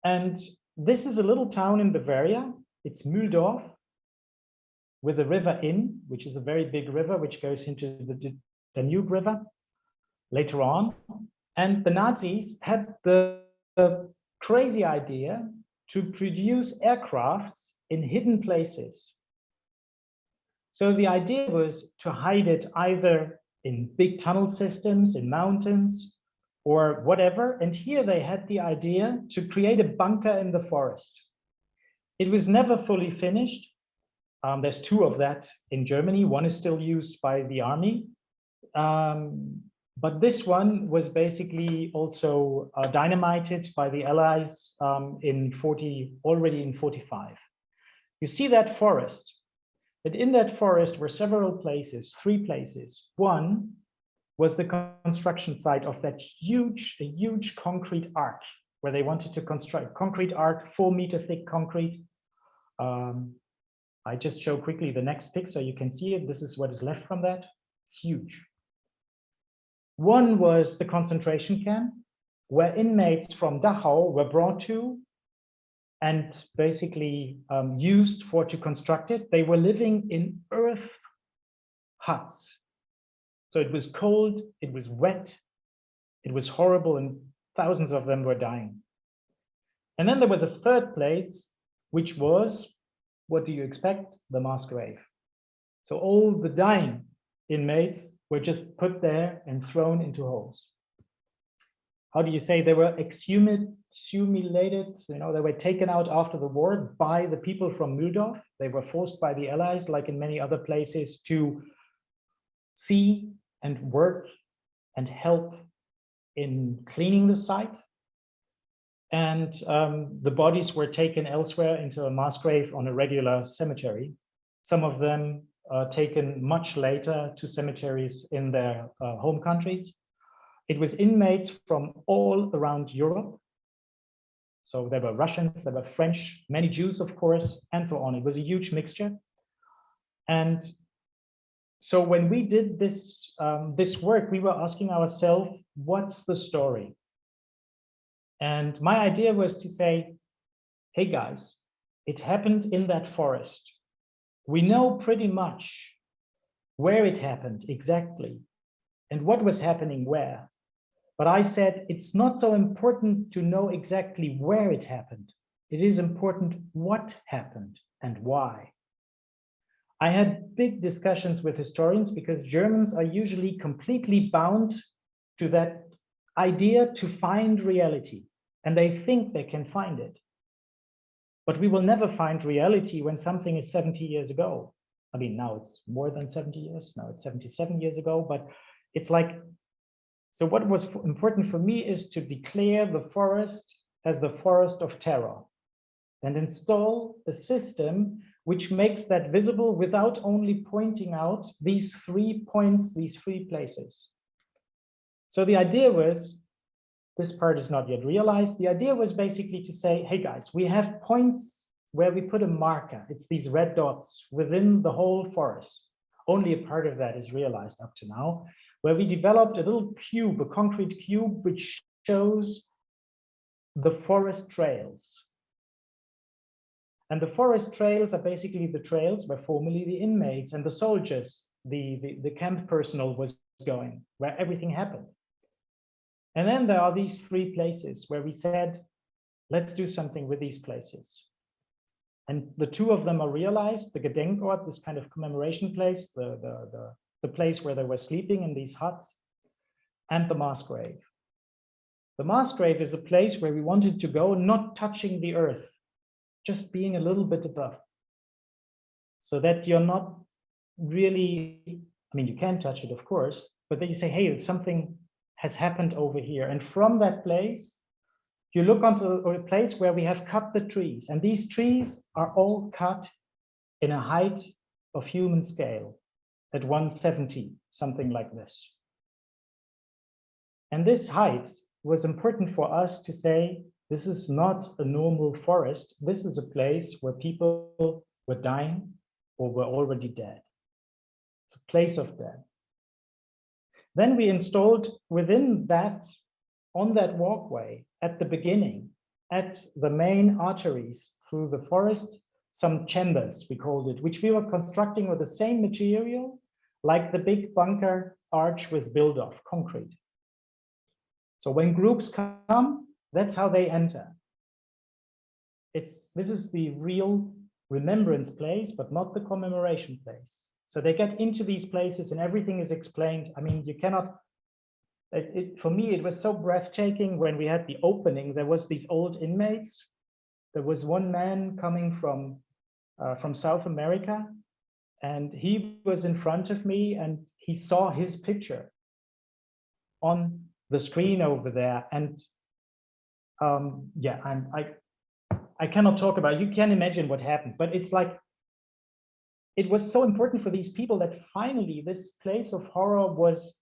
And this is a little town in Bavaria. It's Mühldorf with a river Inn, which is a very big river, which goes into the Danube River later on. And the Nazis had the crazy idea to produce aircrafts in hidden places. So the idea was to hide it either in big tunnel systems, in mountains, or whatever. And here they had the idea to create a bunker in the forest. It was never fully finished. There's two of that in Germany. One is still used by the army. But this one was basically also dynamited by the Allies already in 45. You see that forest. But in that forest were several places, 3 places. One was the construction site of that huge concrete arc where they wanted to construct concrete arc, 4-meter thick concrete. I just show quickly the next pic so you can see it. This is what is left from that. It's huge. One was the concentration camp where inmates from Dachau were brought to and basically used to construct it. They were living in earth huts. So it was cold, it was wet, it was horrible, and thousands of them were dying. And then there was a third place, which was, what do you expect? The mass grave. So all the dying inmates were just put there and thrown into holes. How do you say, they were exhumated, you know, they were taken out after the war by the people from Mühldorf. They were forced by the Allies, like in many other places, to see and work and help in cleaning the site. And the bodies were taken elsewhere into a mass grave on a regular cemetery. Some of them taken much later to cemeteries in their home countries. It was inmates from all around Europe. So there were Russians, there were French, many Jews, of course, and so on. It was a huge mixture. And so when we did this, this work, we were asking ourselves, what's the story? And my idea was to say, hey guys, it happened in that forest. We know pretty much where it happened exactly and what was happening where. But I said, it's not so important to know exactly where it happened. It is important what happened and why. I had big discussions with historians because Germans are usually completely bound to that idea to find reality, and they think they can find it. But we will never find reality when something is 70 years ago. I mean, now it's more than 70 years, now it's 77 years ago, but it's like, so what was important for me is to declare the forest as the forest of terror and install a system which makes that visible without only pointing out these 3 points, these 3 places. So the idea was, this part is not yet realized. The idea was basically to say, hey guys, we have points where we put a marker. It's these red dots within the whole forest. Only a part of that is realized up to now, where we developed a little cube, a concrete cube, which shows the forest trails. And the forest trails are basically the trails where formerly the inmates and the soldiers, the camp personnel was going, where everything happened. And then there are these 3 places where we said, let's do something with these places. And the 2 of them are realized, the Gedenkort, this kind of commemoration place, the place where they were sleeping in these huts, and the mass grave. The mass grave is a place where we wanted to go, not touching the earth, just being a little bit above, so that you're not really, I mean, you can touch it, of course, but then you say, hey, something has happened over here. And from that place, you look onto a place where we have cut the trees, and these trees are all cut in a height of human scale at 170, something like this. And this height was important for us to say, this is not a normal forest. This is a place where people were dying or were already dead. It's a place of death. Then we installed within that, on that walkway at the beginning, at the main arteries through the forest, some chambers, we called it, which we were constructing with the same material, like the big bunker arch was built of, concrete. So when groups come, that's how they enter. This is the real remembrance place, but not the commemoration place. So they get into these places and everything is explained. I mean, you cannot, for me, it was so breathtaking when we had the opening. There was these old inmates. There was one man coming from South America, and he was in front of me and he saw his picture on the screen over there. And yeah, I cannot talk about it. You can imagine what happened, but it's like, it was so important for these people that finally this place of horror was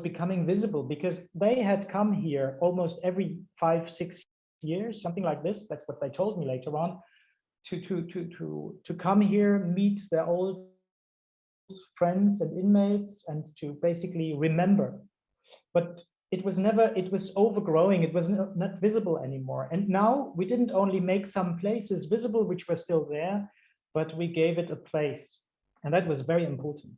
becoming visible, because they had come here almost every 5-6 years, something like this. That's what they told me later on, to come here, meet their old friends and inmates, and to basically remember. But it was never, it was overgrowing, it was not visible anymore. And now we didn't only make some places visible, which were still there, but we gave it a place. And that was very important.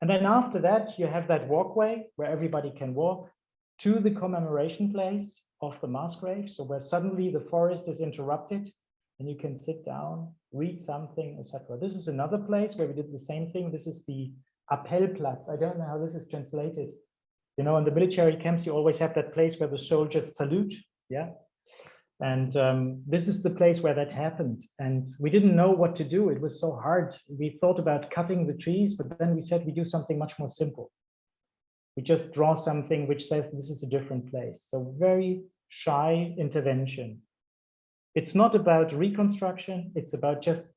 And then after that, you have that walkway where everybody can walk to the commemoration place of the mass grave. So where suddenly the forest is interrupted and you can sit down, read something, etc. This is another place where we did the same thing. This is the Appellplatz. I don't know how this is translated. You know, in the military camps, you always have that place where the soldiers salute. Yeah. And this is the place where that happened. And we didn't know what to do. It was so hard. We thought about cutting the trees, but then we said we do something much more simple. We just draw something which says this is a different place. So very shy intervention. It's not about reconstruction. It's about just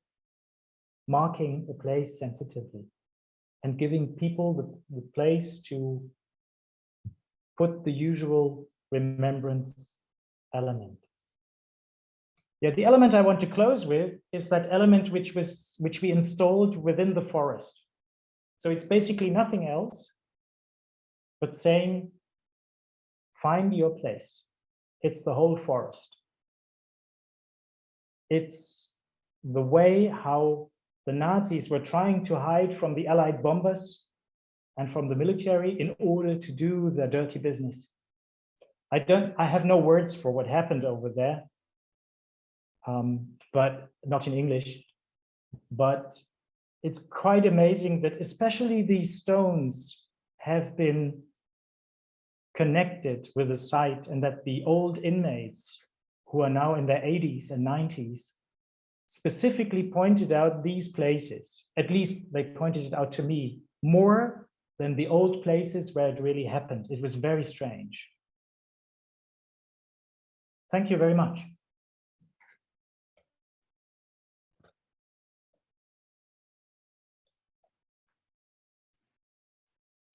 marking a place sensitively and giving people the place to put the usual remembrance element. Yeah, the element I want to close with is that element which we installed within the forest. So it's basically nothing else but saying, find your place. It's the whole forest. It's the way how the Nazis were trying to hide from the Allied bombers and from the military in order to do their dirty business. I have no words for what happened over there, but not in English. But it's quite amazing that especially these stones have been connected with the site, and that the old inmates who are now in their 80s and 90s specifically pointed out these places. At least they pointed it out to me more than the old places where it really happened. It was very strange. Thank you very much.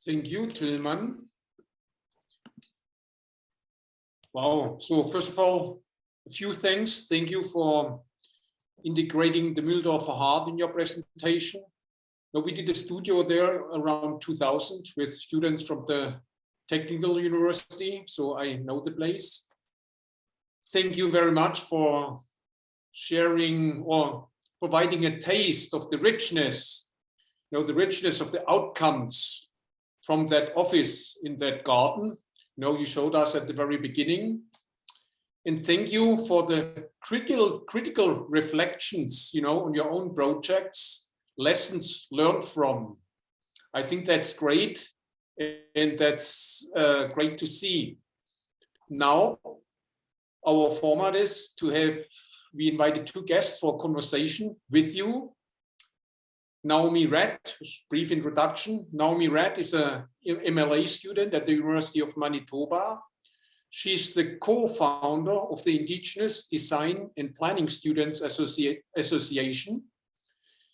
Thank you, Tilman. Wow. So first of all, a few things. Thank you for integrating the Mühldorfer Heart in your presentation. Now, we did a studio there around 2000 with students from the Technical University, so I know the place. Thank you very much for sharing or providing a taste of the richness, the richness of the outcomes from that office in that garden. You showed us at the very beginning. And thank you for the critical reflections, on your own projects, lessons learned from. I think that's great, and that's great to see. Now, our format is we invited two guests for conversation with you. Naomi Redd, brief introduction. Naomi Redd is a MLA student at the University of Manitoba. She's the co-founder of the Indigenous Design and Planning Students Association.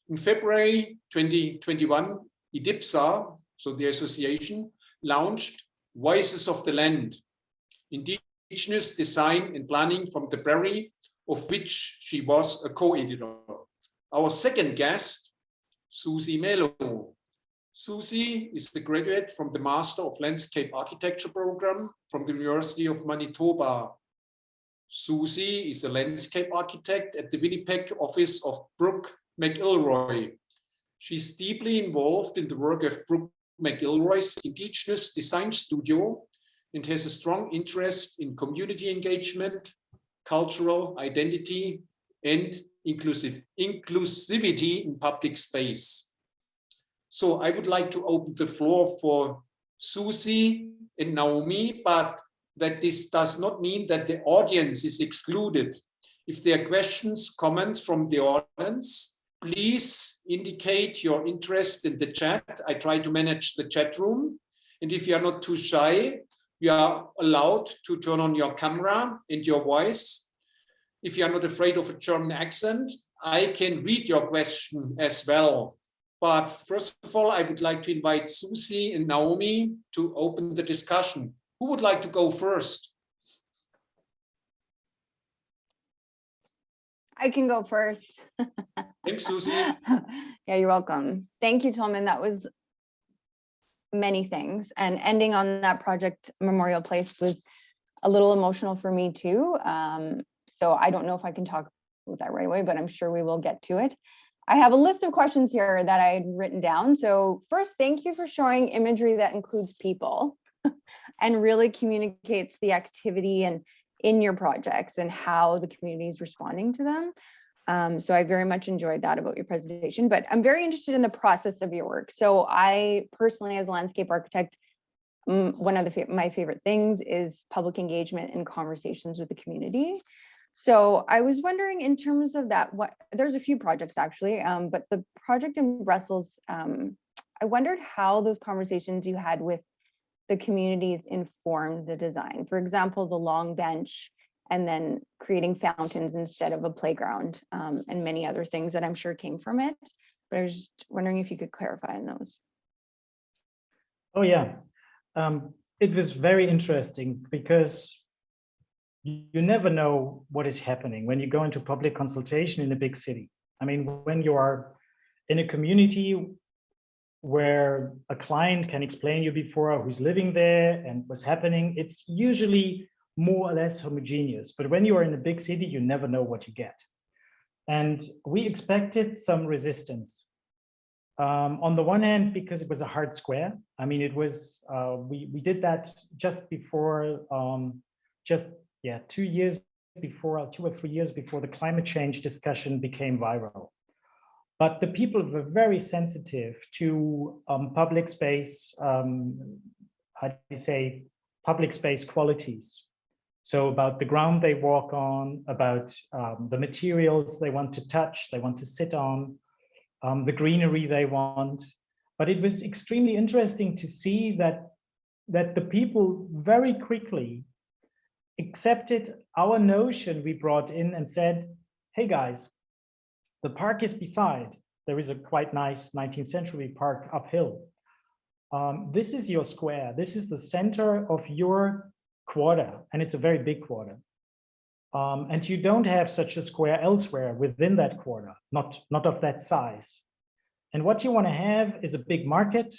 In February 2021, IDIPSA, so the association, launched Voices of the Land, Indigenous Design and Planning from the Prairie, of which she was a co-editor. Our second guest, Susie Melo. Susie is a graduate from the Master of Landscape Architecture program from the University of Manitoba. Susie is a landscape architect at the Winnipeg office of Brooke McIlroy. She's deeply involved in the work of Brooke McIlroy's Indigenous Design Studio and has a strong interest in community engagement, cultural identity, and inclusivity in public space. So I would like to open the floor for Susie and Naomi, but that this does not mean that the audience is excluded. If there are questions, comments from the audience, please indicate your interest in the chat. I try to manage the chat room. And if you are not too shy, you are allowed to turn on your camera and your voice. If you are not afraid of a German accent, I can read your question as well. But first of all, I would like to invite Susie and Naomi to open the discussion. Who would like to go first? I can go first. Thanks, Susie. Yeah, you're welcome. Thank you, Tilman. That was many things. And ending on that project, Memorial Place, was a little emotional for me too. So I don't know if I can talk about that right away, but I'm sure we will get to it. I have a list of questions here that I had written down. So first, thank you for showing imagery that includes people and really communicates the activity and in your projects and how the community is responding to them. So I very much enjoyed that about your presentation, but I'm very interested in the process of your work. So I personally, as a landscape architect, one of my favorite things is public engagement and conversations with the community. So I was wondering, in terms of that, there's a few projects actually, but the project in Brussels, I wondered how those conversations you had with the communities informed the design. For example, the long bench, and then creating fountains instead of a playground, and many other things that I'm sure came from it. But I was just wondering if you could clarify on those. Oh yeah, it was very interesting because you never know what is happening when you go into public consultation in a big city. I mean, when you are in a community where a client can explain you before who's living there and what's happening, it's usually more or less homogeneous. But when you are in a big city, you never know what you get. And we expected some resistance. On the one hand, because it was a hard square. I mean, it was, we did that just before, 2 years before, 2 or 3 years before the climate change discussion became viral. But the people were very sensitive to public space, how do you say, public space qualities. So about the ground they walk on, about the materials they want to touch, they want to sit on, the greenery they want. But it was extremely interesting to see that the people very quickly accepted our notion we brought in and said, hey guys, the park is beside. There is a quite nice 19th century park uphill. This is your square. This is the center of your quarter, and it's a very big quarter. And you don't have such a square elsewhere within that quarter, not of that size. And what you want to have is a big market.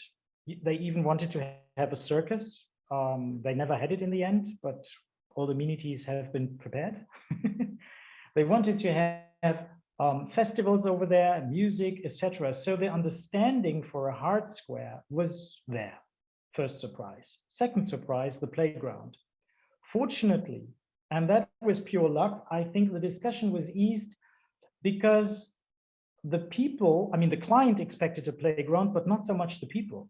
They even wanted to have a circus. They never had it in the end, but all the amenities have been prepared. They wanted to have festivals over there, music, etc. So the understanding for a hard square was there. First surprise. Second surprise, the playground. Fortunately, and that was pure luck, I think the discussion was eased because the people, I mean, the client expected a playground, but not so much the people.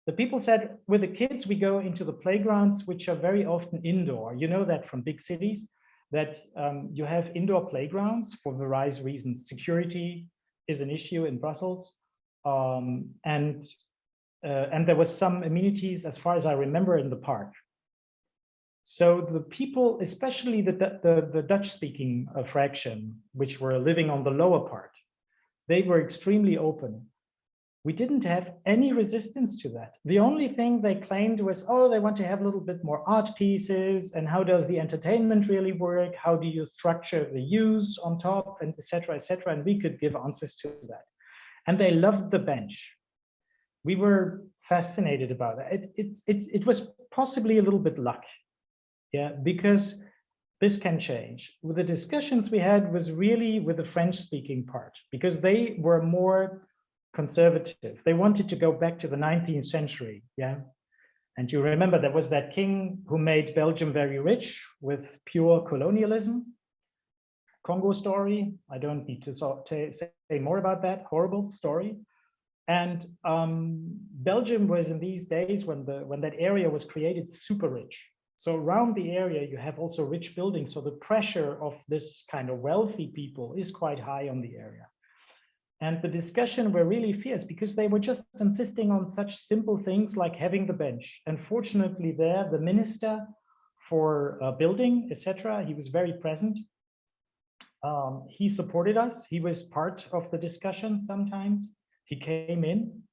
The people said, with the kids, we go into the playgrounds, which are very often indoor. You know that from big cities, that you have indoor playgrounds for various reasons. Security is an issue in Brussels. And there was some amenities, as far as I remember, in the park. So the people, especially the Dutch-speaking fraction, which were living on the lower part, they were extremely open. We didn't have any resistance to that. The only thing they claimed was, oh, they want to have a little bit more art pieces, and how does the entertainment really work? How do you structure the use on top, and et cetera, and we could give answers to that. And they loved the bench. We were fascinated about it. It was possibly a little bit luck. Yeah, because this can change. With the discussions we had was really with the French-speaking part, because they were more conservative. They wanted to go back to the 19th century, yeah? And you remember there was that king who made Belgium very rich with pure colonialism. Congo story, I don't need to say more about that, horrible story. And Belgium was in these days when that area was created super rich. So around the area, you have also rich buildings. So the pressure of this kind of wealthy people is quite high on the area. And the discussion were really fierce because they were just insisting on such simple things like having the bench. And fortunately there, the minister for building, etc., he was very present. He supported us. He was part of the discussion sometimes. He came in.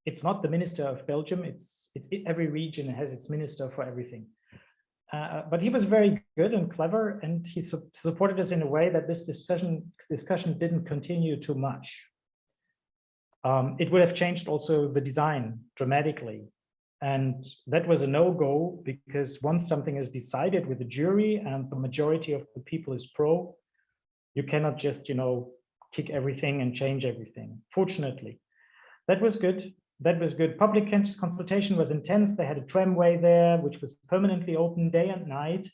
It's not the minister of Belgium. It's every region has its minister for everything. But he was very good and clever, and he supported us in a way that this discussion didn't continue too much. It would have changed also the design dramatically. And that was a no-go, because once something is decided with the jury and the majority of the people is pro, you cannot just, kick everything and change everything. Fortunately, that was good. That was good. Public consultation was intense. They had a tramway there, which was permanently open day and night.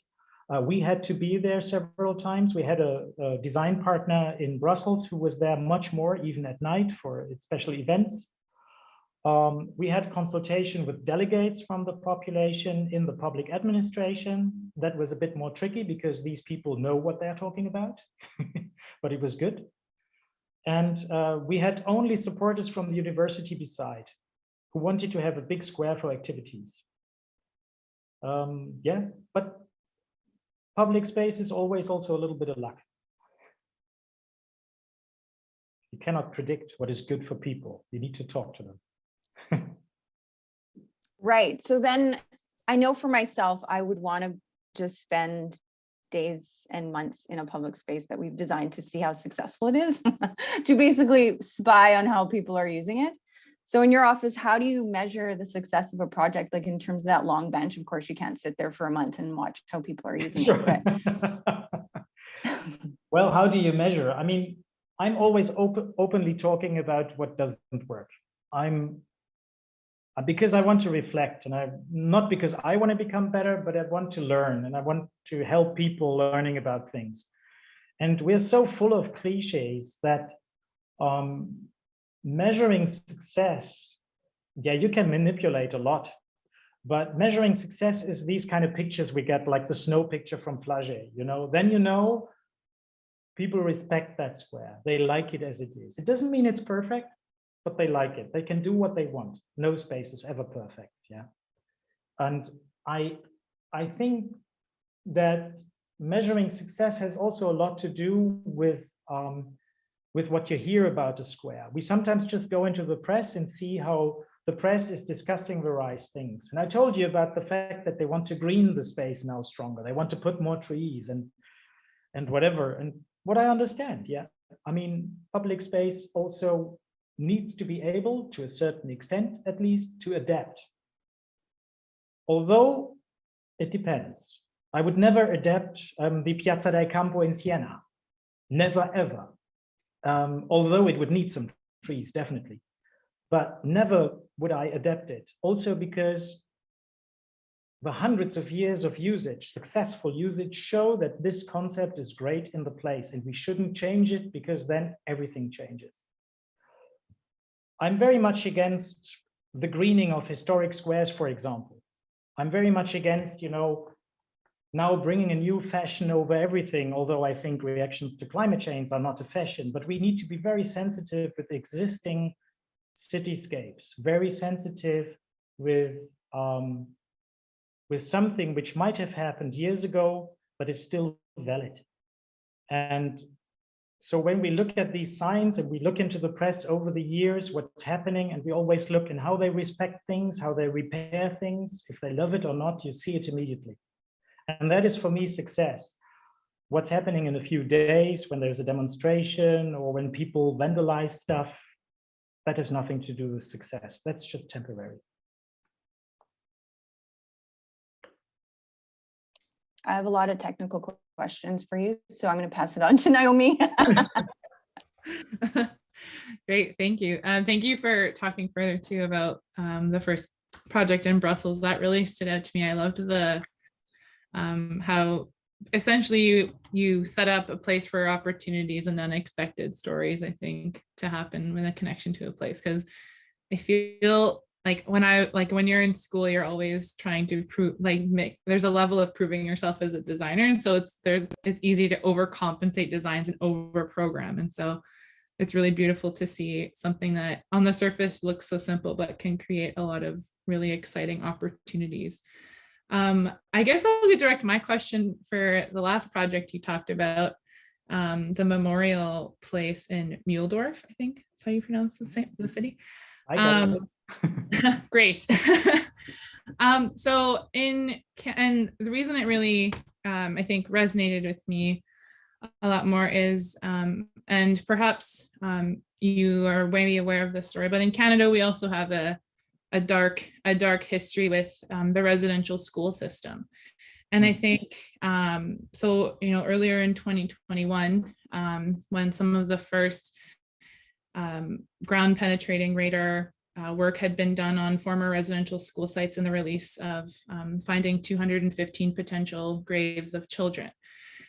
We had to be there several times. We had a design partner in Brussels who was there much more, even at night, for special events. We had consultation with delegates from the population in the public administration. That was a bit more tricky because these people know what they're talking about, but it was good. And we had only supporters from the university beside, who wanted to have a big square for activities. Yeah, but public space is always also a little bit of luck. You cannot predict what is good for people. You need to talk to them. Right. So then I know for myself, I would want to just spend days and months in a public space that we've designed to see how successful it is, to basically spy on how people are using it. So in your office, how do you measure the success of a project? Like in terms of that long bench, of course, you can't sit there for a month and watch how people are using Sure. it. But Well, how do you measure? I mean, I'm always openly talking about what doesn't work. Because I want to reflect, and not because I want to become better, but I want to learn, and I want to help people learning about things. And we're so full of cliches that measuring success, yeah, you can manipulate a lot, but measuring success is these kind of pictures we get, like the snow picture from Flagey, then people respect that square. They like it as it is. It doesn't mean it's perfect, but they like it. They can do what they want. No space is ever perfect, yeah. And I think that measuring success has also a lot to do with what you hear about a square. We sometimes just go into the press and see how the press is discussing various things. And I told you about the fact that they want to green the space now stronger. They want to put more trees and whatever. And what I understand, yeah. I mean, public space also needs to be able, to a certain extent at least, to adapt. Although it depends. I would never adapt the Piazza del Campo in Siena. Never, ever. Although it would need some trees, definitely. But never would I adapt it. Also because the hundreds of years of usage, successful usage, show that this concept is great in the place, and we shouldn't change it, because then everything changes. I'm very much against the greening of historic squares, for example. I'm very much against, now bringing a new fashion over everything, although I think reactions to climate change are not a fashion, but we need to be very sensitive with existing cityscapes, very sensitive with something which might have happened years ago, but is still valid. And so when we look at these signs and we look into the press over the years, what's happening, and we always look in how they respect things, how they repair things, if they love it or not, you see it immediately. And that is, for me, success. What's happening in a few days when there's a demonstration or when people vandalize stuff, that has nothing to do with success. That's just temporary. I have a lot of technical questions for you, so I'm going to pass it on to Naomi. Great, thank you. Thank you for talking further too about the first project in Brussels. That really stood out to me. I loved the how essentially you set up a place for opportunities and unexpected stories, I think, to happen with a connection to a place. Because I feel like when you're in school, you're always trying to prove, there's a level of proving yourself as a designer, and so it's easy to overcompensate designs and over program. And so it's really beautiful to see something that on the surface looks so simple but can create a lot of really exciting opportunities. I guess I'll direct my question for the last project you talked about, the memorial place in Muhldorf, I think that's how you pronounce the city. Great. So and the reason it really I think resonated with me a lot more is and perhaps you are maybe aware of this story, but in Canada we also have a dark history with the residential school system. And I think so earlier in 2021 when some of the first ground penetrating radar work had been done on former residential school sites in the release of finding 215 potential graves of children.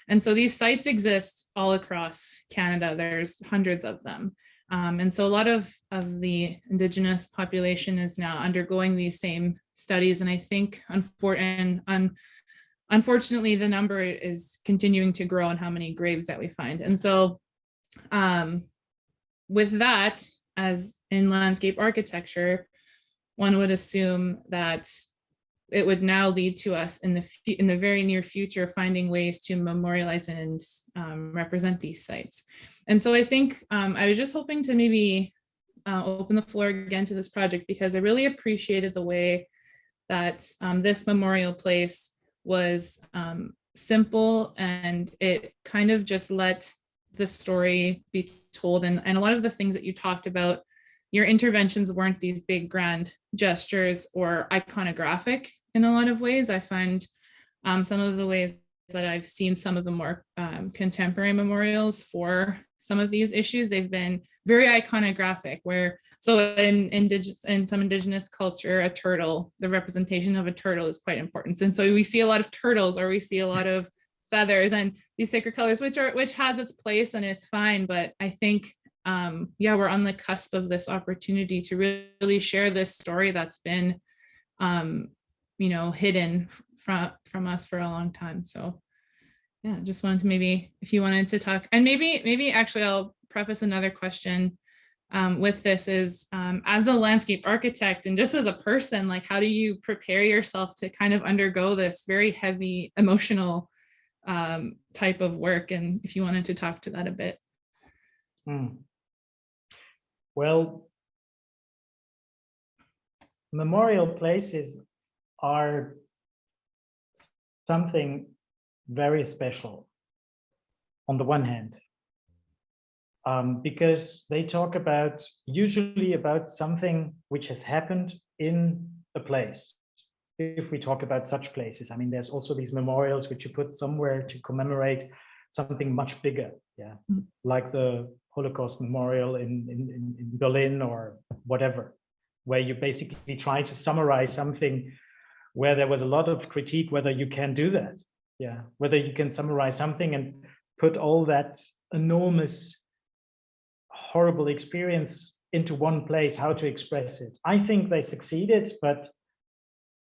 And so these sites exist all across Canada. There's hundreds of them. And so a lot of the Indigenous population is now undergoing these same studies. And I think unfortunately, the number is continuing to grow on how many graves that we find. And so with that, as in landscape architecture, one would assume that it would now lead to us in the very near future finding ways to memorialize and represent these sites. And so I think I was just hoping to maybe open the floor again to this project, because I really appreciated the way that this memorial place was simple, and it kind of just let the story be told. And a lot of the things that you talked about, your interventions weren't these big grand gestures or iconographic in a lot of ways. I find some of the ways that I've seen some of the more contemporary memorials for some of these issues, they've been very iconographic, where so in some indigenous culture, a turtle, the representation of a turtle is quite important. And so we see a lot of turtles, or we see a lot of feathers and these sacred colors, which has its place and it's fine. But I think, yeah, we're on the cusp of this opportunity to really share this story that's been, hidden from us for a long time. So yeah, just wanted to, maybe if you wanted to talk, and maybe actually I'll preface another question with this is, as a landscape architect and just as a person, like, how do you prepare yourself to kind of undergo this very heavy emotional type of work? And if you wanted to talk to that a bit. Well, memorial places are something very special on the one hand, because they talk usually about something which has happened in a place. If we talk about such places, I mean, there's also these memorials which you put somewhere to commemorate something much bigger, yeah, like the Holocaust Memorial in Berlin or whatever, where you basically try to summarize something where there was a lot of critique whether you can do that, yeah, whether you can summarize something and put all that enormous, horrible experience into one place, how to express it. I think they succeeded, but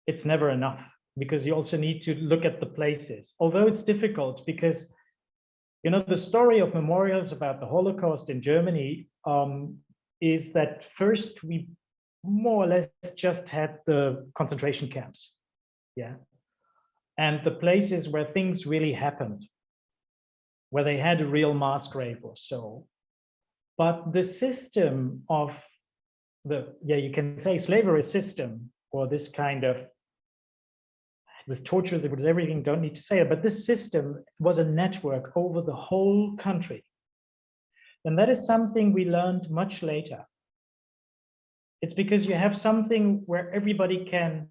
it's never enough, because you also need to look at the places. Although it's difficult, because the story of memorials about the Holocaust in Germany is that first we more or less just had the concentration camps, yeah, and the places where things really happened, where they had a real mass grave or so. But the system of you can say slavery system, or this kind of, it was tortures, it was everything, don't need to say it, but this system was a network over the whole country. And that is something we learned much later. It's because you have something where everybody can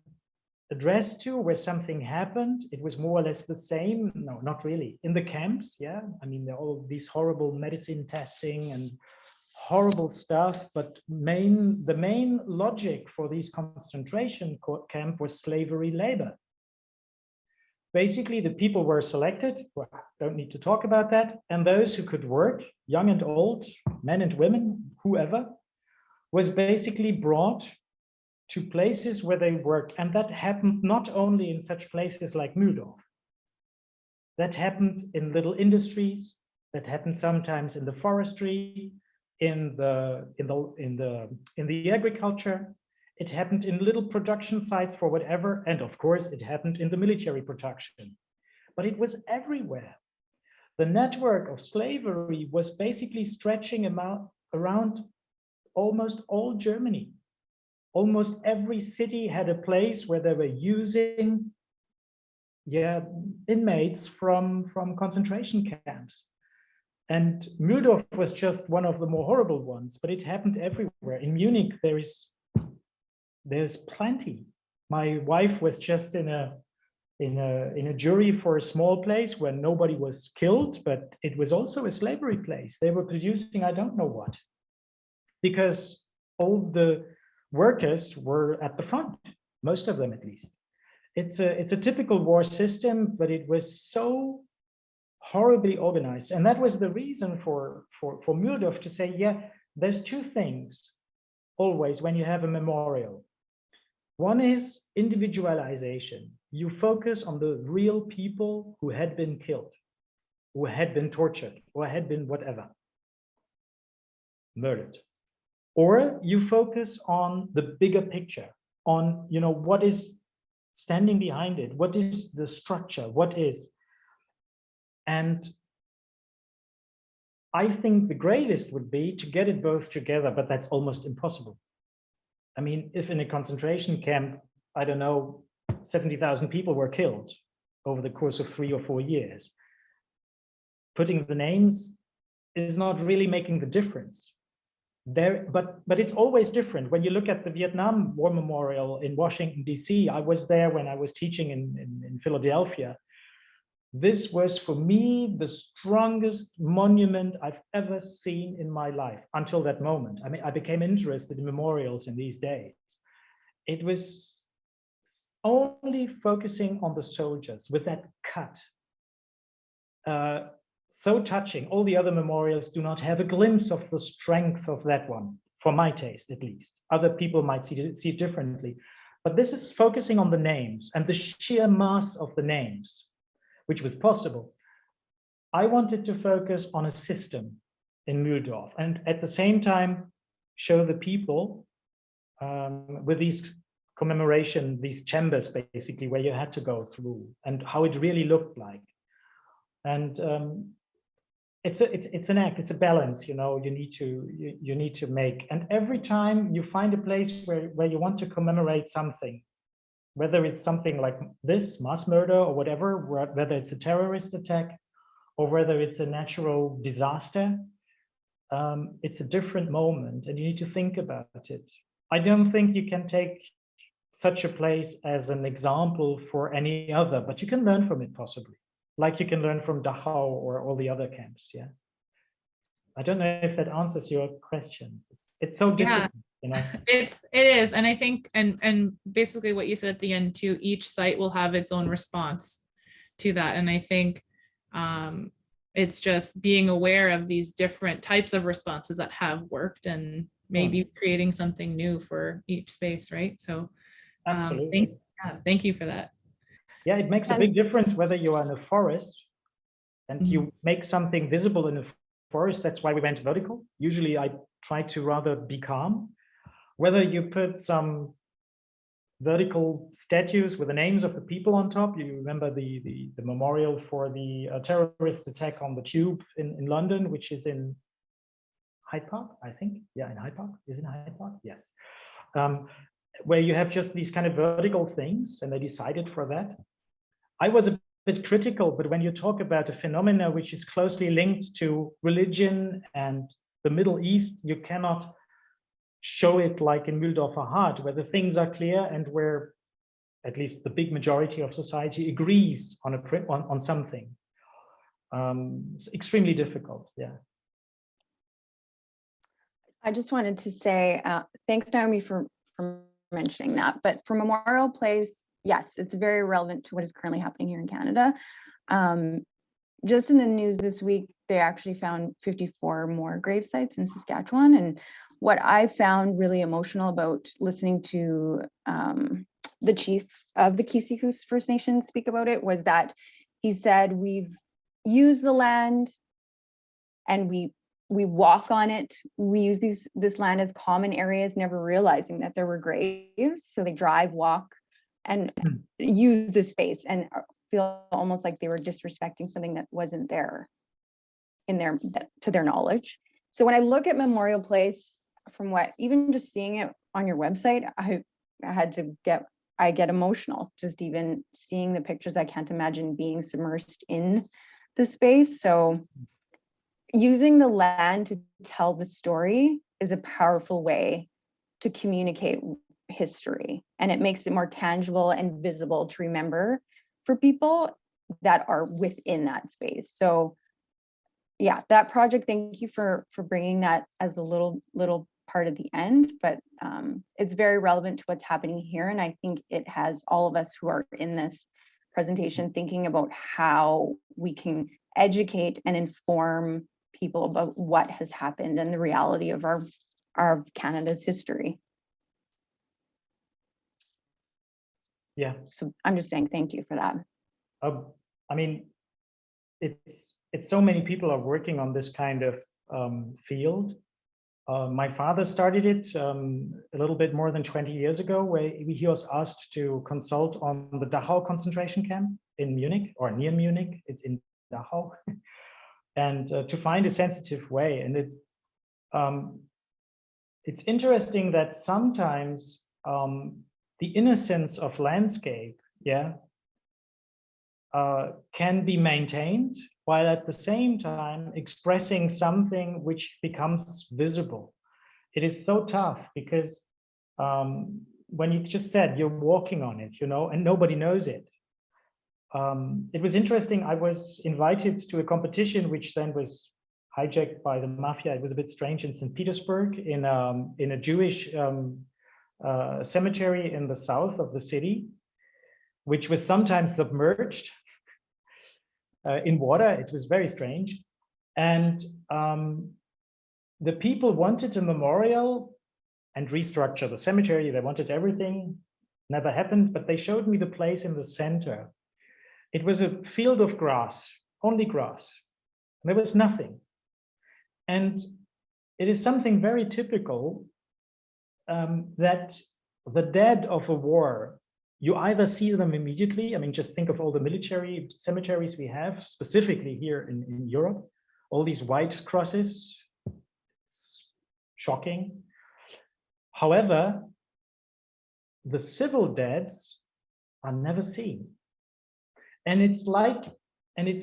address to, where something happened. It was more or less the same. No, not really. In the camps, yeah. I mean, there are all these horrible medicine testing and horrible stuff, but the main logic for these concentration camp was slavery labor. Basically, the people were selected, well, don't need to talk about that, and those who could work, young and old, men and women, whoever, was basically brought to places where they worked. And that happened not only in such places like Mühldorf. That happened in little industries, that happened sometimes in the forestry, in the agriculture. It happened in little production sites for whatever, and of course it happened in the military production. But it was everywhere. The network of slavery was basically stretching around almost all Germany. Almost every city had a place where they were using inmates from concentration camps. And Mühldorf was just one of the more horrible ones, but it happened everywhere. In Munich, there's plenty. My wife was just in a jury for a small place where nobody was killed, but it was also a slavery place. They were producing I don't know what, because all the workers were at the front, most of them at least. It's a typical war system, but it was so horribly organized. And that was the reason for Mühldorf to say, yeah, there's two things always when you have a memorial. One is individualization. You focus on the real people who had been killed, who had been tortured, or had been whatever, murdered. Or you focus on the bigger picture, on what is standing behind it, what is the structure, what is. And I think the greatest would be to get it both together, but that's almost impossible. I mean, if in a concentration camp, I don't know, 70,000 people were killed over the course of 3 or 4 years, putting the names is not really making the difference. But it's always different. When you look at the Vietnam War Memorial in Washington, D.C., I was there when I was teaching in Philadelphia. This was for me the strongest monument I've ever seen in my life until that moment. I mean, I became interested in memorials in these days. It was only focusing on the soldiers with that cut. So touching. All the other memorials do not have a glimpse of the strength of that one, for my taste at least. Other people might see it differently. But this is focusing on the names and the sheer mass of the names, which was possible. I wanted to focus on a system in Mühldorf and at the same time show the people with these commemoration, these chambers basically, where you had to go through and how it really looked like. And it's an act, it's a balance, you know, you need to make. And every time you find a place where you want to commemorate something, whether it's something like this, mass murder or whatever, whether it's a terrorist attack or whether it's a natural disaster, it's a different moment and you need to think about it. I don't think you can take such a place as an example for any other, but you can learn from it possibly, like you can learn from Dachau or all the other camps. Yeah. I don't know if that answers your questions. It's so difficult, you know. It is. And I think, and basically what you said at the end too, each site will have its own response to that. And I think it's just being aware of these different types of responses that have worked and maybe creating something new for each space, right? So absolutely. Thank you for that. Yeah, it makes a big difference whether you are in a forest and you make something visible in a forest. That's why we went vertical. Usually I try to rather be calm. Whether you put some vertical statues with the names of the people on top. You remember the memorial for the terrorist attack on the tube in London, which is in Hyde Park, I think. Yeah, in Hyde Park. Is it in Hyde Park? Yes. Where you have just these kind of vertical things, and they decided for that. I was a bit critical, but when you talk about a phenomena which is closely linked to religion and the Middle East, you cannot show it like in Mühldorfer Hart, where the things are clear and where at least the big majority of society agrees on something. It's extremely difficult. Yeah. I just wanted to say thanks, Naomi, for mentioning that. But for Memorial Place, yes, it's very relevant to what is currently happening here in Canada. Just in the news this week, they actually found 54 more grave sites in Saskatchewan. And what I found really emotional about listening to the chief of the Kisikus First Nation speak about it was that he said, we've used the land and we walk on it. We use this land as common areas, never realizing that there were graves. So they drive, walk, and use the space and feel almost like they were disrespecting something that wasn't there to their knowledge. So when I look at Memorial Place, from what, even just seeing it on your website, I get emotional just even seeing the pictures. I can't imagine being submersed in the space. So using the land to tell the story is a powerful way to communicate history, and it makes it more tangible and visible to remember for people that are within that space. So yeah, that project, thank you for bringing that as a little part of the end, but it's very relevant to what's happening here. And I think it has all of us who are in this presentation thinking about how we can educate and inform people about what has happened and the reality of our Canada's history. Yeah. So I'm just saying thank you for that. I mean, it's so many people are working on this kind of field. My father started it a little bit more than 20 years ago, where he was asked to consult on the Dachau concentration camp in Munich, or near Munich. It's in Dachau, and to find a sensitive way. And it's interesting that sometimes the innocence of landscape, can be maintained, while at the same time expressing something which becomes visible. It is so tough because when you just said you're walking on it, and nobody knows it. it was interesting. I was invited to a competition, which then was hijacked by the mafia. It was a bit strange in St. Petersburg, in a Jewish cemetery in the south of the city, which was sometimes submerged in water. It was very strange. And the people wanted a memorial and restructure the cemetery. They wanted everything. Never happened, but they showed me the place in the center. It was a field of grass, only grass. There was nothing. And it is something very typical that the dead of a war, you either see them immediately. I mean, just think of all the military cemeteries we have, specifically here in Europe, all these white crosses. It's shocking. However, the civil deaths are never seen. And it's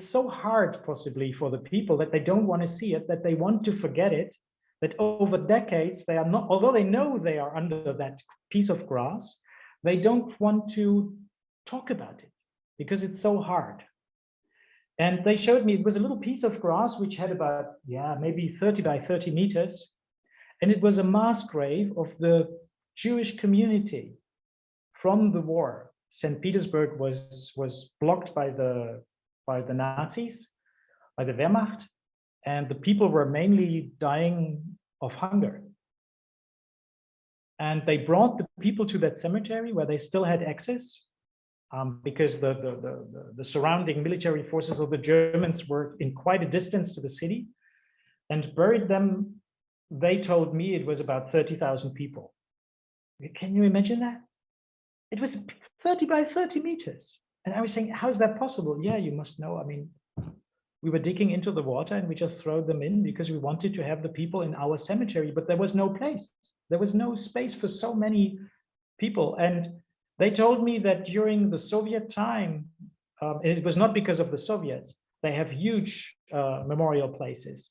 so hard possibly for the people that they don't want to see it, that they want to forget it, that over decades they are not, although they know they are under that piece of grass, they don't want to talk about it because it's so hard. And they showed me, it was a little piece of grass which had about, maybe 30 by 30 meters. And it was a mass grave of the Jewish community from the war. St. Petersburg was blocked by the Nazis, by the Wehrmacht, and the people were mainly dying of hunger. And they brought the people to that cemetery where they still had access, because the surrounding military forces of the Germans were in quite a distance to the city, and buried them. They told me it was about 30,000 people. Can you imagine that? It was 30 by 30 meters. And I was saying, how is that possible? Yeah, you must know. I mean, we were digging into the water and we just throw them in because we wanted to have the people in our cemetery, but there was no place. There was no space for so many people. And they told me that during the Soviet time, and it was not because of the Soviets, they have huge memorial places.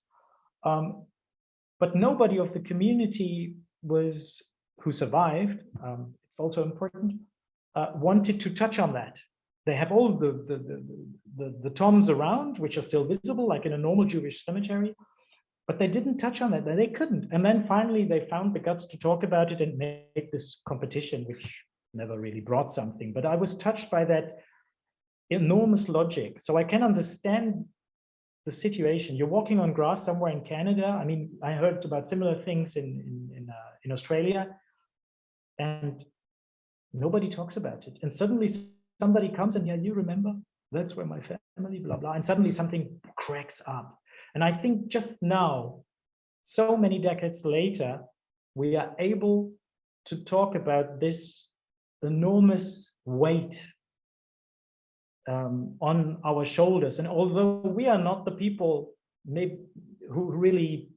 But nobody of the community who survived, it's also important, wanted to touch on that. They have all the tombs around, which are still visible, like in a normal Jewish cemetery, but they didn't touch on that. They couldn't. And then finally, they found the guts to talk about it and make this competition, which never really brought something. But I was touched by that enormous logic. So I can understand the situation. You're walking on grass somewhere in Canada. I mean, I heard about similar things in Australia, and nobody talks about it. And suddenly somebody comes and, yeah, you remember? That's where my family, blah, blah. And suddenly something cracks up. And I think just now, so many decades later, we are able to talk about this enormous weight on our shoulders. And although we are not the people who really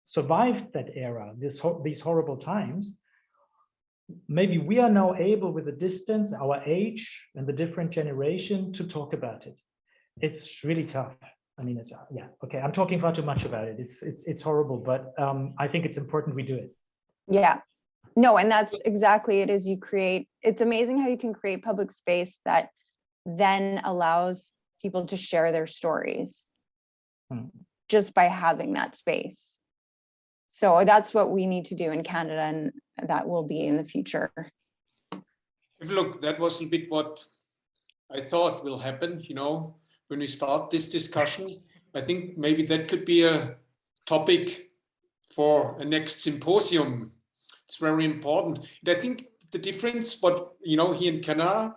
survived that era, these horrible times, maybe we are now able, with the distance, our age, and the different generation, to talk about it. It's really tough. I mean, it's, yeah, okay, I'm talking far too much about it. It's horrible, but I think it's important we do it. Yeah, no, and that's exactly it. Is you create, it's amazing how you can create public space that then allows people to share their stories just by having that space. So that's what we need to do in Canada, and that will be in the future. Look, that was a bit what I thought will happen, you know, when we start this discussion. I think maybe that could be a topic for a next symposium. It's very important. And I think the difference, what, you know, here in Canada,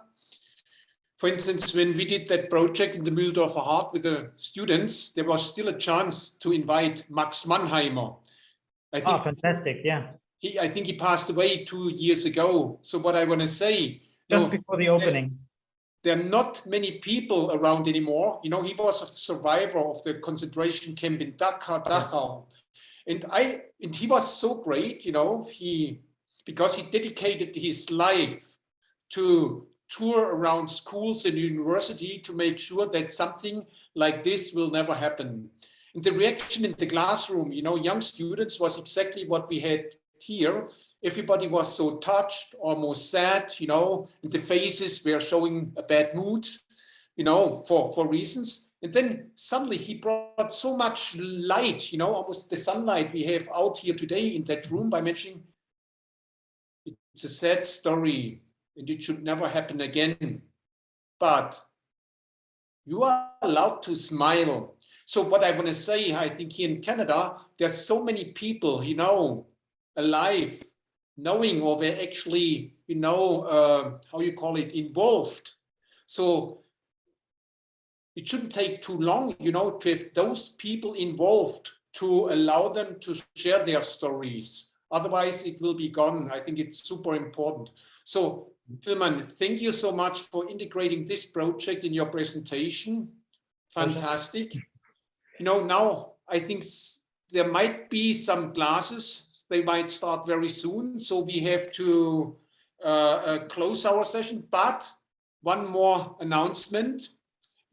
for instance, when we did that project in the Mühldorfer Hart with the students, there was still a chance to invite Max Mannheimer. I think, fantastic, yeah. I think he passed away 2 years ago. So what I want to say, just before the opening, there are not many people around anymore. You know, he was a survivor of the concentration camp in Dachau. And he was so great, you know, because he dedicated his life to tour around schools and university to make sure that something like this will never happen. And the reaction in the classroom, you know, young students, was exactly what we had here. Everybody was so touched, almost sad, you know, and the faces were showing a bad mood. for reasons. And then suddenly he brought so much light, almost the sunlight we have out here today in that room, by mentioning it's a sad story and it should never happen again. But you are allowed to smile. So what I want to say, I think here in Canada, there's so many people, alive, knowing, or they're actually, how you call it, involved. So it shouldn't take too long, to have those people involved, to allow them to share their stories. Otherwise, it will be gone. I think it's super important. So, Tilman, thank you so much for integrating this project in your presentation. Fantastic. Now I think there might be some classes. They might start very soon. So we have to close our session. But one more announcement.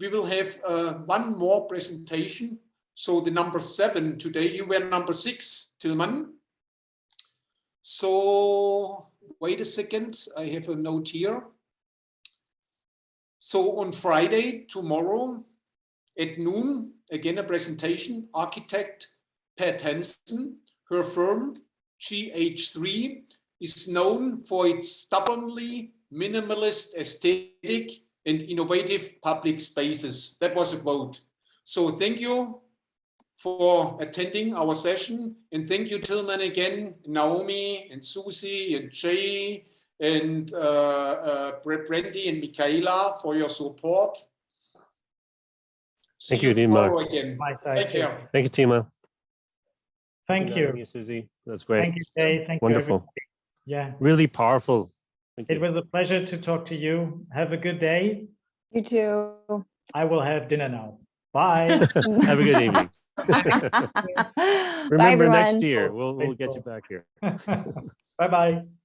We will have one more presentation. So the number 7 today, you were number 6, Tilman. So wait a second, I have a note here. So on Friday, tomorrow at noon, again a presentation, architect Pat Hansen. Her firm, GH3, is known for its stubbornly minimalist aesthetic and innovative public spaces. That was a quote. So thank you for attending our session. And thank you, Tilman, again, Naomi and Susie and Jay and Brandy and Michaela for your support. Thank you, Dietmar. Again. My side Take too. care. Thank you, Tima. Thank you. Naomi, Susie. That's great. Thank you, Jay. Thank you. Wonderful. Everybody. Yeah, Really powerful. Thank it you. was a pleasure to talk to you. Have a good day. You too. I will have dinner now. Bye. Have a good evening. Bye, Remember, next everyone. year we'll get you back here. Bye-bye.